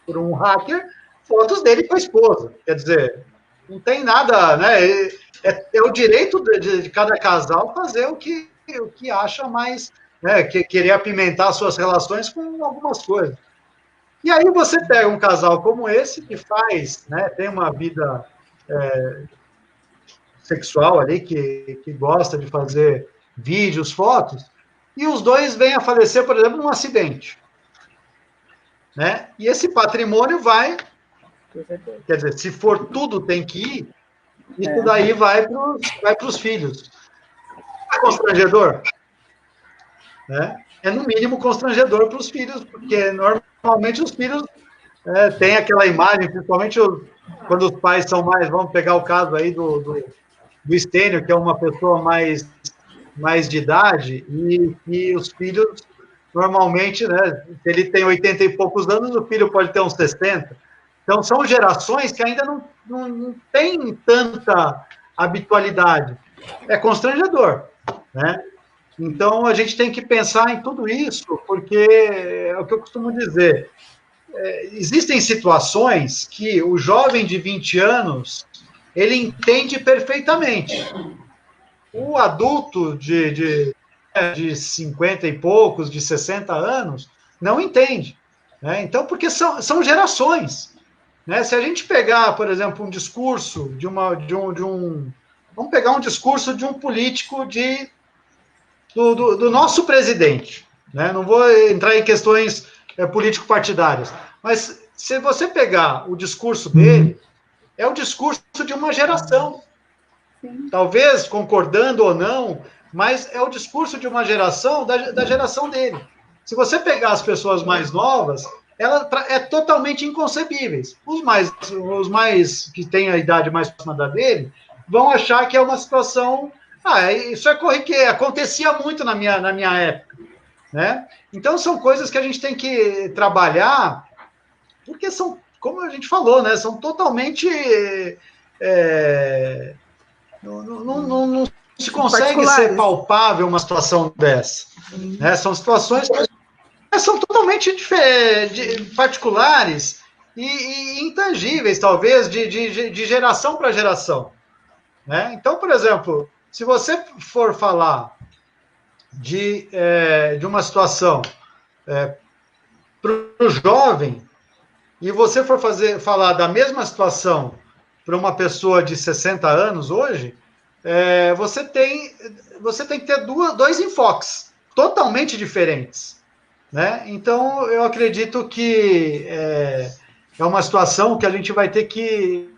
por um hacker, fotos dele com a esposa. Quer dizer, não tem nada, né? É o direito de cada casal fazer o que acha mais, né, querer apimentar suas relações com algumas coisas. E aí você pega um casal como esse, que faz, né, tem uma vida sexual ali, que gosta de fazer vídeos, fotos, e os dois vêm a falecer, por exemplo, num acidente. Né? E esse patrimônio vai, quer dizer, se for tudo tem que ir, isso daí vai para os filhos. É constrangedor? Né? É, no mínimo, constrangedor para os filhos, porque normalmente os filhos têm aquela imagem, principalmente quando os pais são mais, vamos pegar o caso aí do Estênio, que é uma pessoa mais de idade, e os filhos, normalmente, né, se ele tem 80 e poucos anos, o filho pode ter uns 60. Então, são gerações que ainda não têm tanta habitualidade. É constrangedor, né? Então, a gente tem que pensar em tudo isso, porque é o que eu costumo dizer. Existem situações que o jovem de 20 anos, ele entende perfeitamente. O adulto de 50 e poucos, de 60 anos, não entende. Né? Então, porque são gerações. Né? Se a gente pegar, por exemplo, um discurso vamos pegar um discurso de um político do nosso presidente. Né? Não vou entrar em questões político-partidárias, mas se você pegar o discurso dele, é o discurso de uma geração. Sim. Talvez concordando ou não, mas é o discurso de uma geração, da geração dele. Se você pegar as pessoas mais novas, elas totalmente inconcebíveis. Os mais que têm a idade mais próxima da dele vão achar que é uma situação. Isso é corriqueiro, acontecia muito na minha época. Né? Então, são coisas que a gente tem que trabalhar, porque são, como a gente falou, né, são totalmente. Não se consegue ser palpável uma situação dessa. Né? São situações que são totalmente particulares e intangíveis, talvez, de geração para geração. Né? Então, por exemplo, se você for falar de uma situação para o jovem, e você for falar da mesma situação para uma pessoa de 60 anos hoje, você tem que ter dois enfoques totalmente diferentes. Né? Então, eu acredito que é uma situação que a gente vai ter que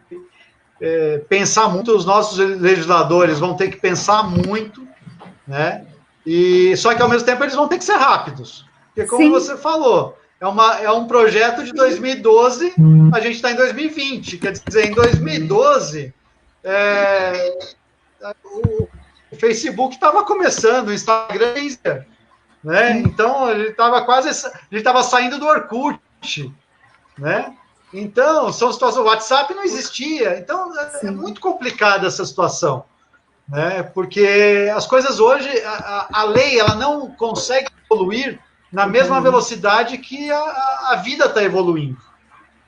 pensar muito, os nossos legisladores vão ter que pensar muito, né? Só que, ao mesmo tempo, eles vão ter que ser rápidos. Porque, como você falou, é um projeto de 2012, a gente está em 2020. Quer dizer, em 2012, o Facebook estava começando, o Instagram, né? Então, ele estava saindo do Orkut, né? Então, são situações, o WhatsApp não existia. Então, é muito complicada essa situação. Né? Porque as coisas hoje, a lei, ela não consegue evoluir na mesma velocidade que a vida está evoluindo.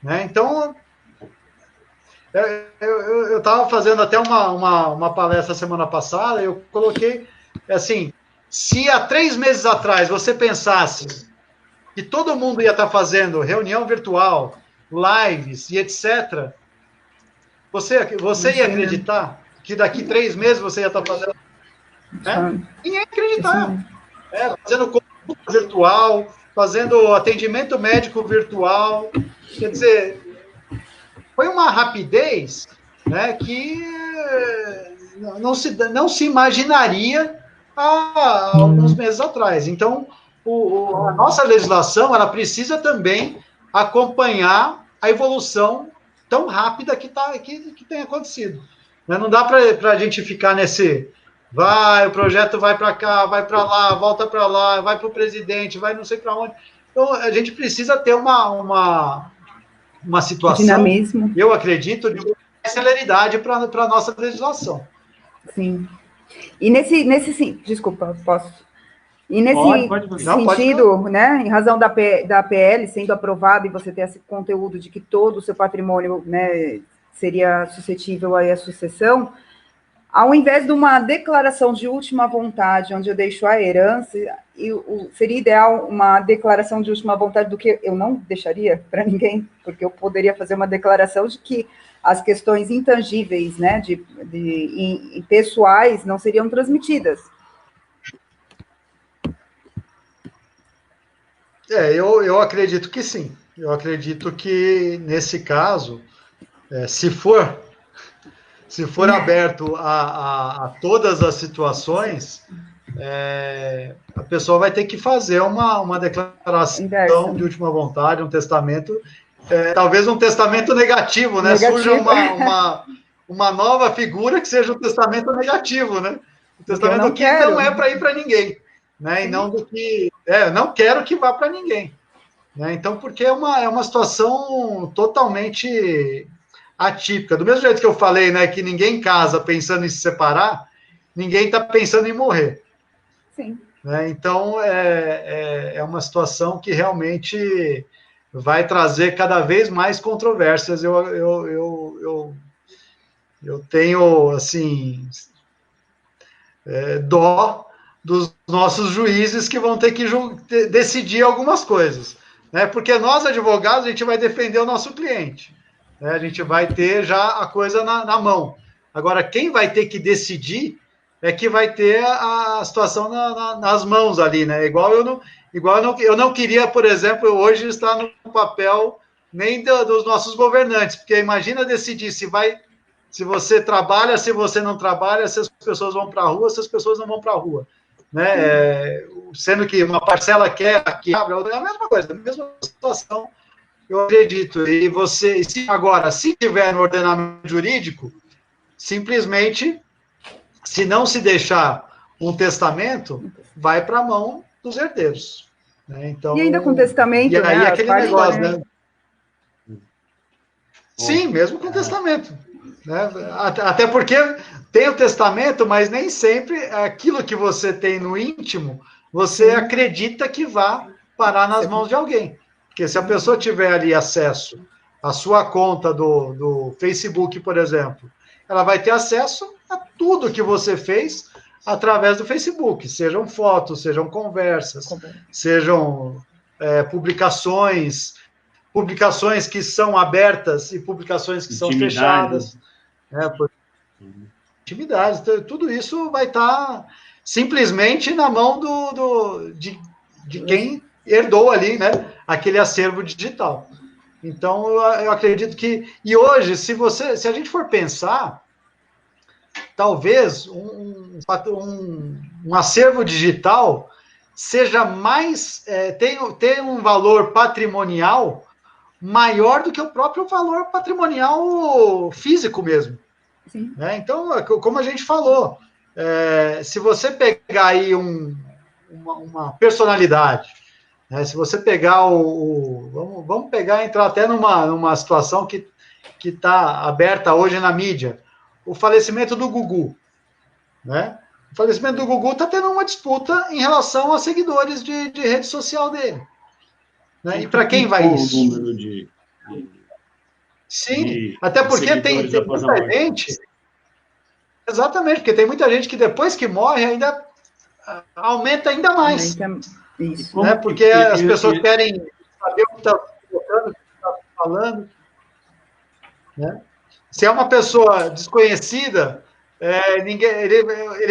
Né? Então, eu estava fazendo até uma palestra semana passada, eu coloquei, assim, se há 3 meses atrás você pensasse que todo mundo ia estar fazendo reunião virtual, lives e etc., você ia acreditar que daqui 3 meses você ia estar fazendo? Né? Ninguém ia acreditar. Fazendo consulta virtual, fazendo atendimento médico virtual. Quer dizer, foi uma rapidez, né, que não se imaginaria há alguns meses atrás. Então, a nossa legislação, ela precisa também acompanhar a evolução tão rápida que tem acontecido. Não dá para a gente ficar nesse... o projeto vai para cá, vai para lá, volta para lá, vai para o presidente, vai não sei para onde. Então, a gente precisa ter uma situação, dinamismo. Eu acredito, de celeridade para a nossa legislação. Sim. E desculpa, posso... E nesse sentido, né, em razão da PL sendo aprovada e você ter esse conteúdo de que todo o seu patrimônio, né, seria suscetível à sucessão, ao invés de uma declaração de última vontade, onde eu deixo a herança, seria ideal uma declaração de última vontade do que eu não deixaria para ninguém, porque eu poderia fazer uma declaração de que as questões intangíveis, né, pessoais, não seriam transmitidas. Eu acredito que sim. Eu acredito que, nesse caso, se for aberto a todas as situações, a pessoa vai ter que fazer uma declaração de última vontade, um testamento, talvez um testamento negativo, né? Surja uma nova figura que seja um testamento negativo, né? Um testamento que não é para ir para ninguém, né? E não do que... não quero que vá para ninguém. Né? Então, porque é uma situação totalmente atípica. Do mesmo jeito que eu falei, né, que ninguém casa pensando em se separar, ninguém está pensando em morrer. Sim. Né? Então, é uma situação que realmente vai trazer cada vez mais controvérsias. Eu tenho, assim, dó dos nossos juízes que vão ter que decidir algumas coisas. Né? Porque nós, advogados, a gente vai defender o nosso cliente. Né? A gente vai ter já a coisa na mão. Agora, quem vai ter que decidir é que vai ter a situação nas mãos ali, né? Eu não queria, por exemplo, hoje estar no papel nem dos nossos governantes, porque imagina decidir se você trabalha, se você não trabalha, se as pessoas vão para a rua, se as pessoas não vão para a rua. Né? Sendo que uma parcela quer que abra, é a mesma coisa, a mesma situação, eu acredito. E se tiver no ordenamento jurídico, simplesmente, se não se deixar um testamento, vai para a mão dos herdeiros. Né? Então, e ainda com testamento, e aí né? aquele negócio, né? Sim, mesmo com testamento. Né? Até porque tem o testamento, mas nem sempre aquilo que você tem no íntimo, você acredita que vá parar nas mãos de alguém. Porque se a pessoa tiver ali acesso à sua conta do Facebook, por exemplo, ela vai ter acesso a tudo que você fez através do Facebook, sejam fotos, sejam conversas, sejam publicações que são abertas e publicações que são fechadas. Intimidades, tudo isso vai estar simplesmente na mão de quem herdou ali, né, aquele acervo digital. Então, eu acredito que... E hoje, se a gente for pensar, talvez um acervo digital seja mais... tenha um valor patrimonial maior do que o próprio valor patrimonial físico mesmo. Sim. Né? Então, como a gente falou, se você pegar aí uma personalidade, né? Se você pegar vamos pegar, entrar até numa situação que está aberta hoje na mídia, o falecimento do Gugu. Né? O falecimento do Gugu está tendo uma disputa em relação a seguidores de rede social dele. Né? E para quem vai isso? O número de Sim, até porque tem muita gente... Exatamente, porque tem muita gente que depois que morre ainda aumenta ainda mais. Isso. Né? Porque as pessoas querem saber o que está colocando, o que está falando. Né? Se é uma pessoa desconhecida, ele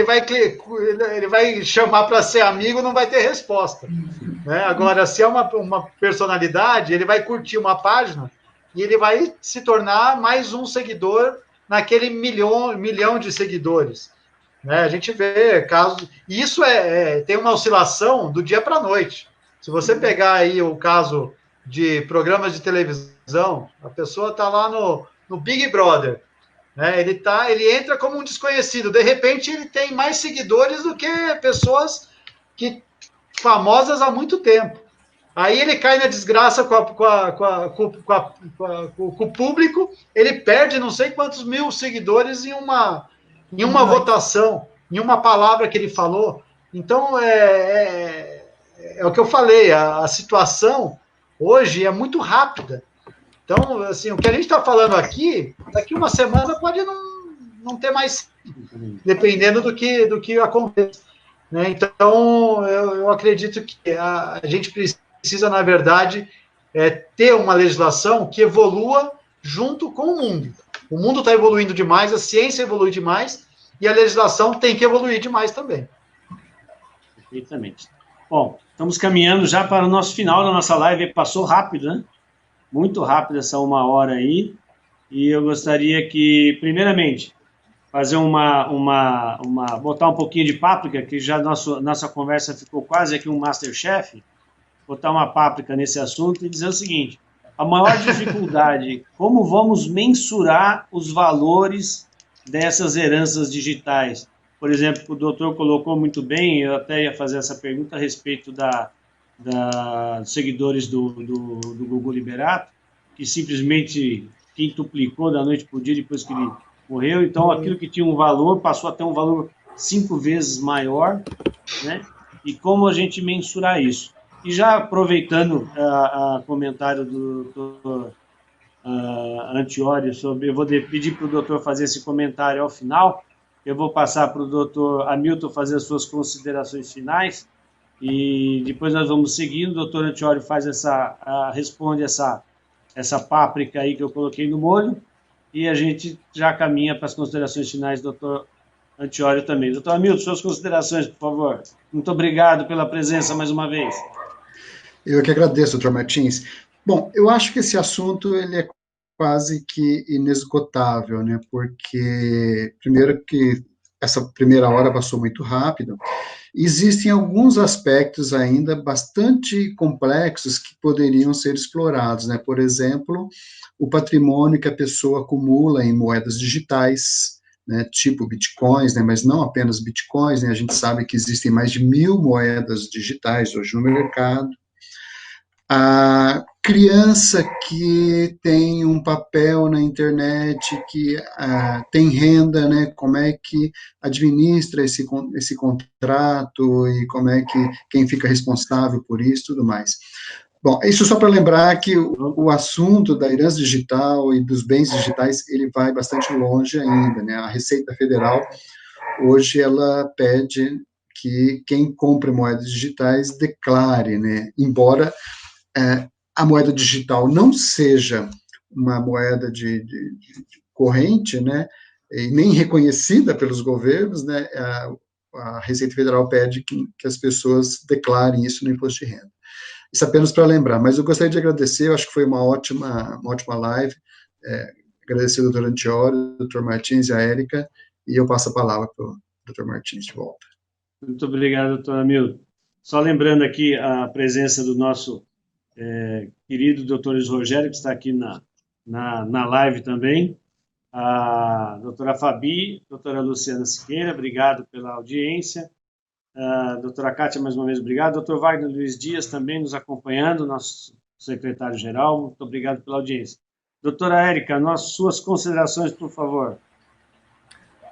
vai chamar para ser amigo, não vai ter resposta. Né? Agora, se é uma personalidade, ele vai curtir uma página e ele vai se tornar mais um seguidor naquele milhão de seguidores. Né? A gente vê casos... E isso tem uma oscilação do dia para a noite. Se você pegar aí o caso de programas de televisão, a pessoa está lá no Big Brother. Né? Ele entra como um desconhecido. De repente, ele tem mais seguidores do que pessoas famosas há muito tempo. Aí ele cai na desgraça com o público, ele perde não sei quantos mil seguidores em uma votação, em uma palavra que ele falou. Então, é o que eu falei, a situação hoje é muito rápida. Então, assim, o que a gente está falando aqui, daqui uma semana pode não ter mais dependendo do que acontece. Né? Então, eu acredito que a gente precisa, na verdade, ter uma legislação que evolua junto com o mundo. O mundo está evoluindo demais, a ciência evolui demais, e a legislação tem que evoluir demais também. Perfeitamente. Bom, estamos caminhando já para o nosso final da nossa live. Passou rápido, né? Muito rápido essa 1 hora aí. E eu gostaria que, primeiramente, fazer botar um pouquinho de páprica, que já nossa conversa ficou quase aqui um Masterchef, botar uma páprica nesse assunto e dizer o seguinte: a maior dificuldade, como vamos mensurar os valores dessas heranças digitais? Por exemplo, o doutor colocou muito bem, eu até ia fazer essa pergunta a respeito dos seguidores do Gugu Liberato, que simplesmente quintuplicou da noite para o dia depois que ele morreu. Então, aquilo que tinha um valor passou a ter um valor 5 vezes maior, né? E como a gente mensurar isso? E já aproveitando o comentário do doutor Antiori sobre... Eu vou pedir para o doutor fazer esse comentário ao final. Eu vou passar para o doutor Hamilton fazer as suas considerações finais e depois nós vamos seguindo. O doutor Antiori responde essa páprica aí que eu coloquei no molho e a gente já caminha para as considerações finais do doutor Antiori também. Doutor Hamilton, suas considerações, por favor. Muito obrigado pela presença mais uma vez. Eu que agradeço, doutor Martins. Bom, eu acho que esse assunto ele é quase que inesgotável, né? Porque, primeiro, que essa 1 hora passou muito rápido. Existem alguns aspectos ainda bastante complexos que poderiam ser explorados, né? Por exemplo, o patrimônio que a pessoa acumula em moedas digitais, né? Tipo bitcoins, né? Mas não apenas bitcoins, né? A gente sabe que existem mais de 1000 moedas digitais hoje no mercado. A criança que tem um papel na internet, que tem renda, né? Como é que administra esse contrato e como é que quem fica responsável por isso e tudo mais. Bom, isso só para lembrar que o assunto da herança digital e dos bens digitais, ele vai bastante longe ainda, né? A Receita Federal, hoje, ela pede que quem compra moedas digitais declare, né? Embora a moeda digital não seja uma moeda de corrente, né, e nem reconhecida pelos governos, né, a Receita Federal pede que as pessoas declarem isso no imposto de renda. Isso apenas para lembrar, mas eu gostaria de agradecer, eu acho que foi uma ótima live, agradecer ao doutor Antiori, ao doutor Martins e a Érica, e eu passo a palavra para o doutor Martins de volta. Muito obrigado, doutor Hamilton. Só lembrando aqui a presença do nosso querido doutor Luiz Rogério, que está aqui na live também, a doutora Fabi, doutora Luciana Siqueira, obrigado pela audiência, a doutora Kátia, mais uma vez, obrigado, doutor Wagner Luiz Dias também nos acompanhando, nosso secretário-geral, muito obrigado pela audiência. Doutora Érica, suas considerações, por favor.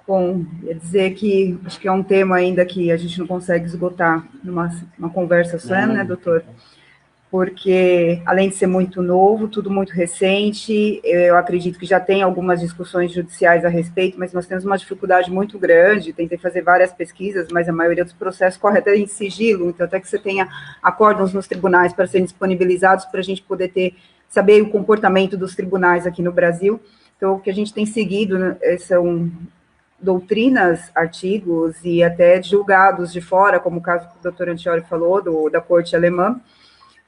Bom, ia dizer que acho que é um tema ainda que a gente não consegue esgotar numa conversa só, né, doutor? Porque, além de ser muito novo, tudo muito recente, eu acredito que já tem algumas discussões judiciais a respeito, mas nós temos uma dificuldade muito grande, tentei fazer várias pesquisas, mas a maioria dos processos corre até em sigilo, então até que você tenha acórdãos nos tribunais para serem disponibilizados, para a gente poder saber o comportamento dos tribunais aqui no Brasil. Então, o que a gente tem seguido, né, são doutrinas, artigos e até julgados de fora, como o caso que o doutor Antiori falou, da corte alemã,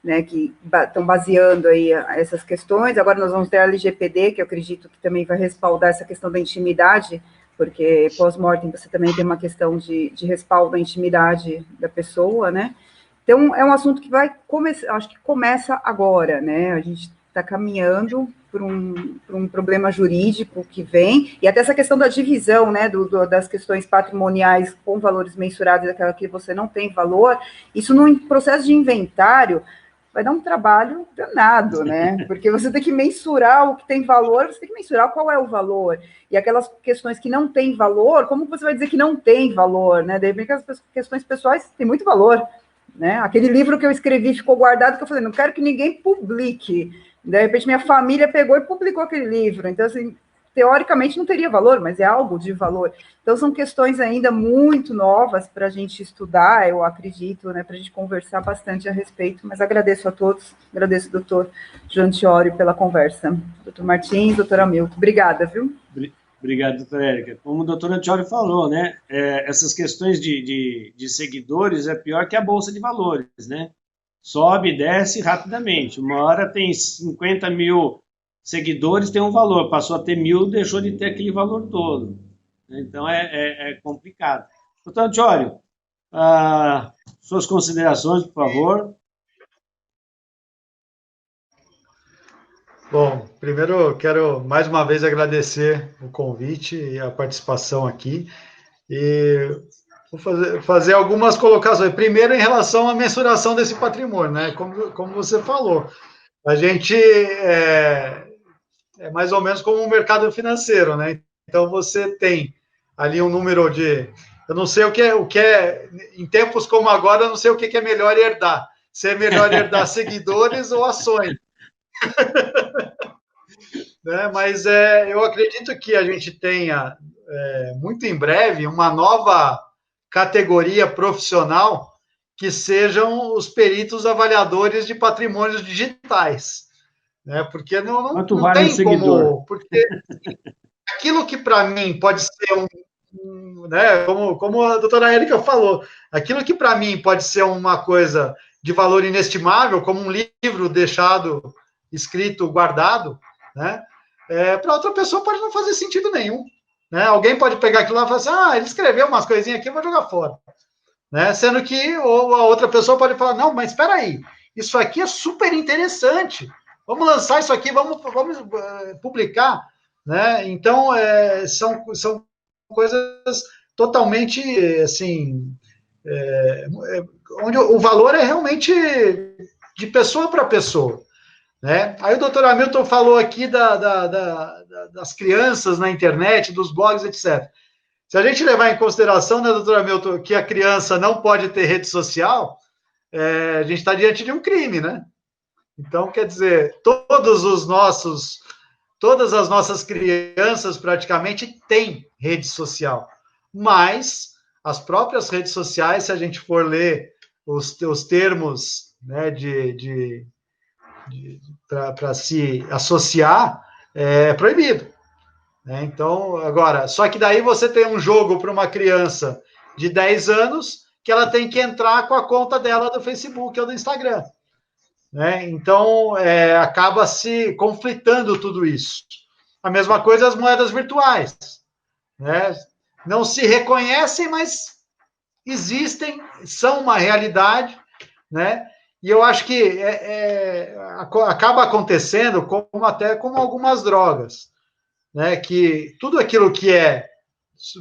né, que estão baseando aí essas questões. Agora nós vamos ter a LGPD, que eu acredito que também vai respaldar essa questão da intimidade, porque pós-mortem você também tem uma questão de respaldo da intimidade da pessoa, né? Então, é um assunto que vai começar, acho que começa agora, né? A gente está caminhando por um problema jurídico que vem, e até essa questão da divisão, né, das questões patrimoniais com valores mensurados, daquela que você não tem valor, isso no processo de inventário vai dar um trabalho danado, né? Porque você tem que mensurar o que tem valor, você tem que mensurar qual é o valor. E aquelas questões que não têm valor, como você vai dizer que não tem valor, né? De repente, as questões pessoais têm muito valor, né? Aquele livro que eu escrevi ficou guardado, que eu falei, não quero que ninguém publique. De repente, minha família pegou e publicou aquele livro. Então, assim, teoricamente não teria valor, mas é algo de valor. Então, são questões ainda muito novas para a gente estudar, eu acredito, né, para a gente conversar bastante a respeito, mas agradeço a todos, agradeço ao doutor Jantiori pela conversa. Doutor Martins, doutora Hamilton, obrigada, viu? Obrigado, doutora Érica. Como o doutor Jantiori falou, né, essas questões de seguidores é pior que a Bolsa de Valores, né? Sobe e desce rapidamente. Uma hora tem 50 mil seguidores, tem um valor. Passou a ter 1.000, deixou de ter aquele valor todo. Então, é complicado. Doutor Jantiori, suas considerações, por favor. Bom, primeiro eu quero mais uma vez agradecer o convite e a participação aqui. E vou fazer algumas colocações. Primeiro, em relação à mensuração desse patrimônio, né? Como você falou, a gente é mais ou menos como um mercado financeiro, né? Então, você tem ali um número de... Eu não sei o que é em tempos como agora, eu não sei o que é melhor herdar. Se é melhor herdar seguidores ou ações. Né? Mas eu acredito que a gente tenha, muito em breve, uma nova categoria profissional que sejam os peritos avaliadores de patrimônios digitais. Né? Porque não vale tem como... Porque aquilo que, para mim, pode ser né, como a doutora Érica falou, aquilo que, para mim, pode ser uma coisa de valor inestimável, como um livro deixado, escrito, guardado, né? Para outra pessoa pode não fazer sentido nenhum. Né? Alguém pode pegar aquilo lá e falar assim, ele escreveu umas coisinhas aqui, eu vou jogar fora. Né? Sendo que ou a outra pessoa pode falar, não, mas espera aí, isso aqui é super interessante, vamos lançar isso aqui, vamos publicar. Né? Então, são coisas totalmente, assim, onde o valor é realmente de pessoa para pessoa. Né? Aí o doutor Hamilton falou aqui das crianças na internet, dos blogs, etc. Se a gente levar em consideração, né, doutor Hamilton, que a criança não pode ter rede social, a gente está diante de um crime, né? Então, quer dizer, todas as nossas crianças praticamente têm rede social, mas as próprias redes sociais, se a gente for ler os termos, né, para se associar, é proibido. Né? Então, agora, só que daí você tem um jogo para uma criança de 10 anos que ela tem que entrar com a conta dela do Facebook ou do Instagram. Né? Então, acaba se conflitando tudo isso. A mesma coisa as moedas virtuais. Né? Não se reconhecem, mas existem, são uma realidade, né? E eu acho que acaba acontecendo até como algumas drogas, né? Que tudo aquilo que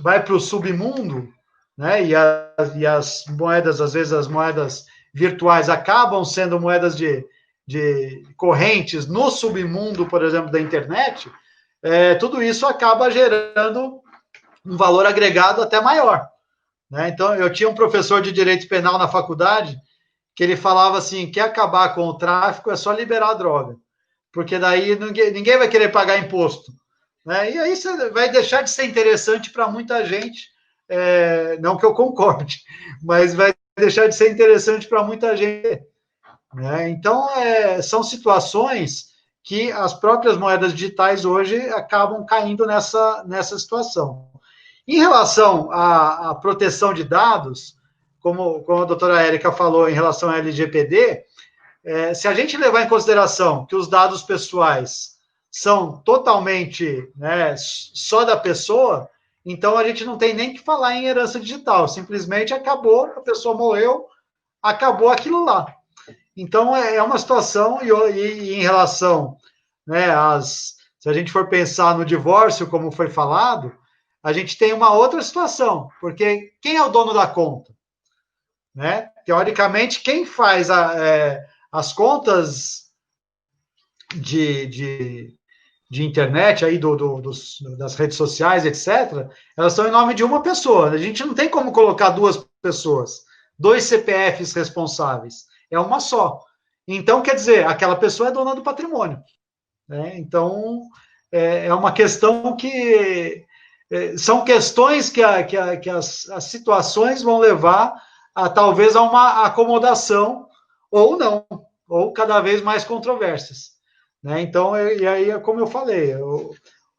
vai para o submundo, né? E as moedas, às vezes as moedas virtuais acabam sendo moedas de correntes no submundo, por exemplo, da internet, tudo isso acaba gerando um valor agregado até maior. Né? Então, eu tinha um professor de direito penal na faculdade que ele falava assim, quer acabar com o tráfico é só liberar a droga, porque daí ninguém vai querer pagar imposto. Né? E aí você vai deixar de ser interessante para muita gente, não que eu concorde, mas vai deixar de ser interessante para muita gente. Né? Então, são situações que as próprias moedas digitais hoje acabam caindo nessa situação. Em relação à proteção de dados, como a doutora Érica falou em relação à LGPD, se a gente levar em consideração que os dados pessoais são totalmente, né, só da pessoa, então a gente não tem nem que falar em herança digital, simplesmente acabou, a pessoa morreu, acabou aquilo lá. Então é uma situação, e em relação, né, se a gente for pensar no divórcio, como foi falado, a gente tem uma outra situação, porque quem é o dono da conta? Né? Teoricamente, quem faz as contas de internet, aí das redes sociais, etc., elas estão em nome de uma pessoa. A gente não tem como colocar duas pessoas, 2 CPFs responsáveis. É uma só. Então, quer dizer, aquela pessoa é dona do patrimônio. Né? Então, é uma questão que são questões que as situações vão levar a talvez a uma acomodação ou não, ou cada vez mais controvérsias, né? Então, e aí, como eu falei,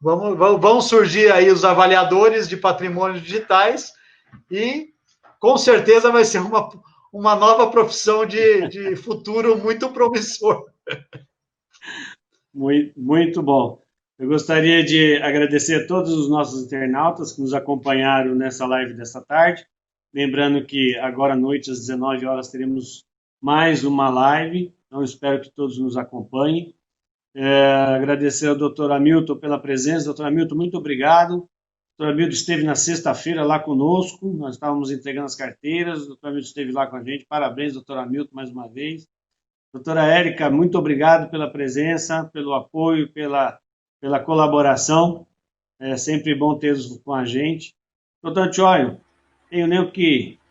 vão surgir aí os avaliadores de patrimônios digitais e com certeza vai ser uma nova profissão de futuro muito promissor. Muito bom. Eu gostaria de agradecer a todos os nossos internautas que nos acompanharam nessa live dessa tarde. Lembrando que agora à noite, às 19 horas, teremos mais uma live. Então, espero que todos nos acompanhem. Agradecer ao Dr. Hamilton pela presença. Dr. Hamilton, muito obrigado. O Dr. Hamilton esteve na sexta-feira lá conosco. Nós estávamos entregando as carteiras. O Dr. Hamilton esteve lá com a gente. Parabéns, Dr. Hamilton, mais uma vez. Doutora Érica, muito obrigado pela presença, pelo apoio, pela colaboração. É sempre bom tê-los com a gente. Doutor Antioio, tenho nem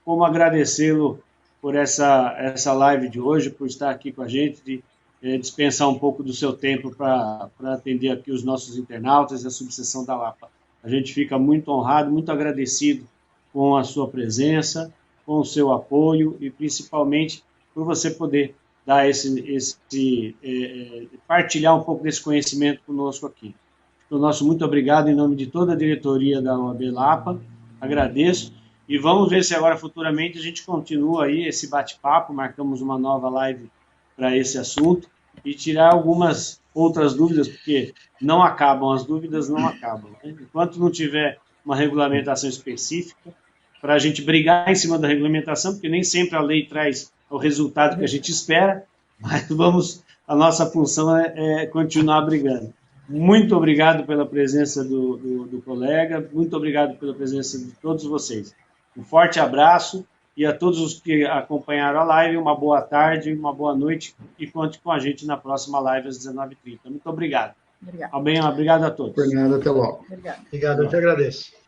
como agradecê-lo por essa live de hoje, por estar aqui com a gente, de dispensar um pouco do seu tempo para atender aqui os nossos internautas e a subseção da Lapa. A gente fica muito honrado, muito agradecido com a sua presença, com o seu apoio e principalmente por você poder dar partilhar um pouco desse conhecimento conosco aqui. Então, nosso muito obrigado em nome de toda a diretoria da OAB Lapa, agradeço, e vamos ver se agora futuramente a gente continua aí esse bate-papo, marcamos uma nova live para esse assunto, e tirar algumas outras dúvidas, porque não acabam, as dúvidas não acabam, né? Enquanto não tiver uma regulamentação específica, para a gente brigar em cima da regulamentação, porque nem sempre a lei traz o resultado que a gente espera, mas a nossa função é continuar brigando. Muito obrigado pela presença do colega, muito obrigado pela presença de todos vocês. Um forte abraço e a todos os que acompanharam a live, uma boa tarde, uma boa noite e conte com a gente na próxima live às 19h30. Muito obrigado. Obrigado a todos. Por nada, até logo. Obrigado. Obrigado, eu te agradeço.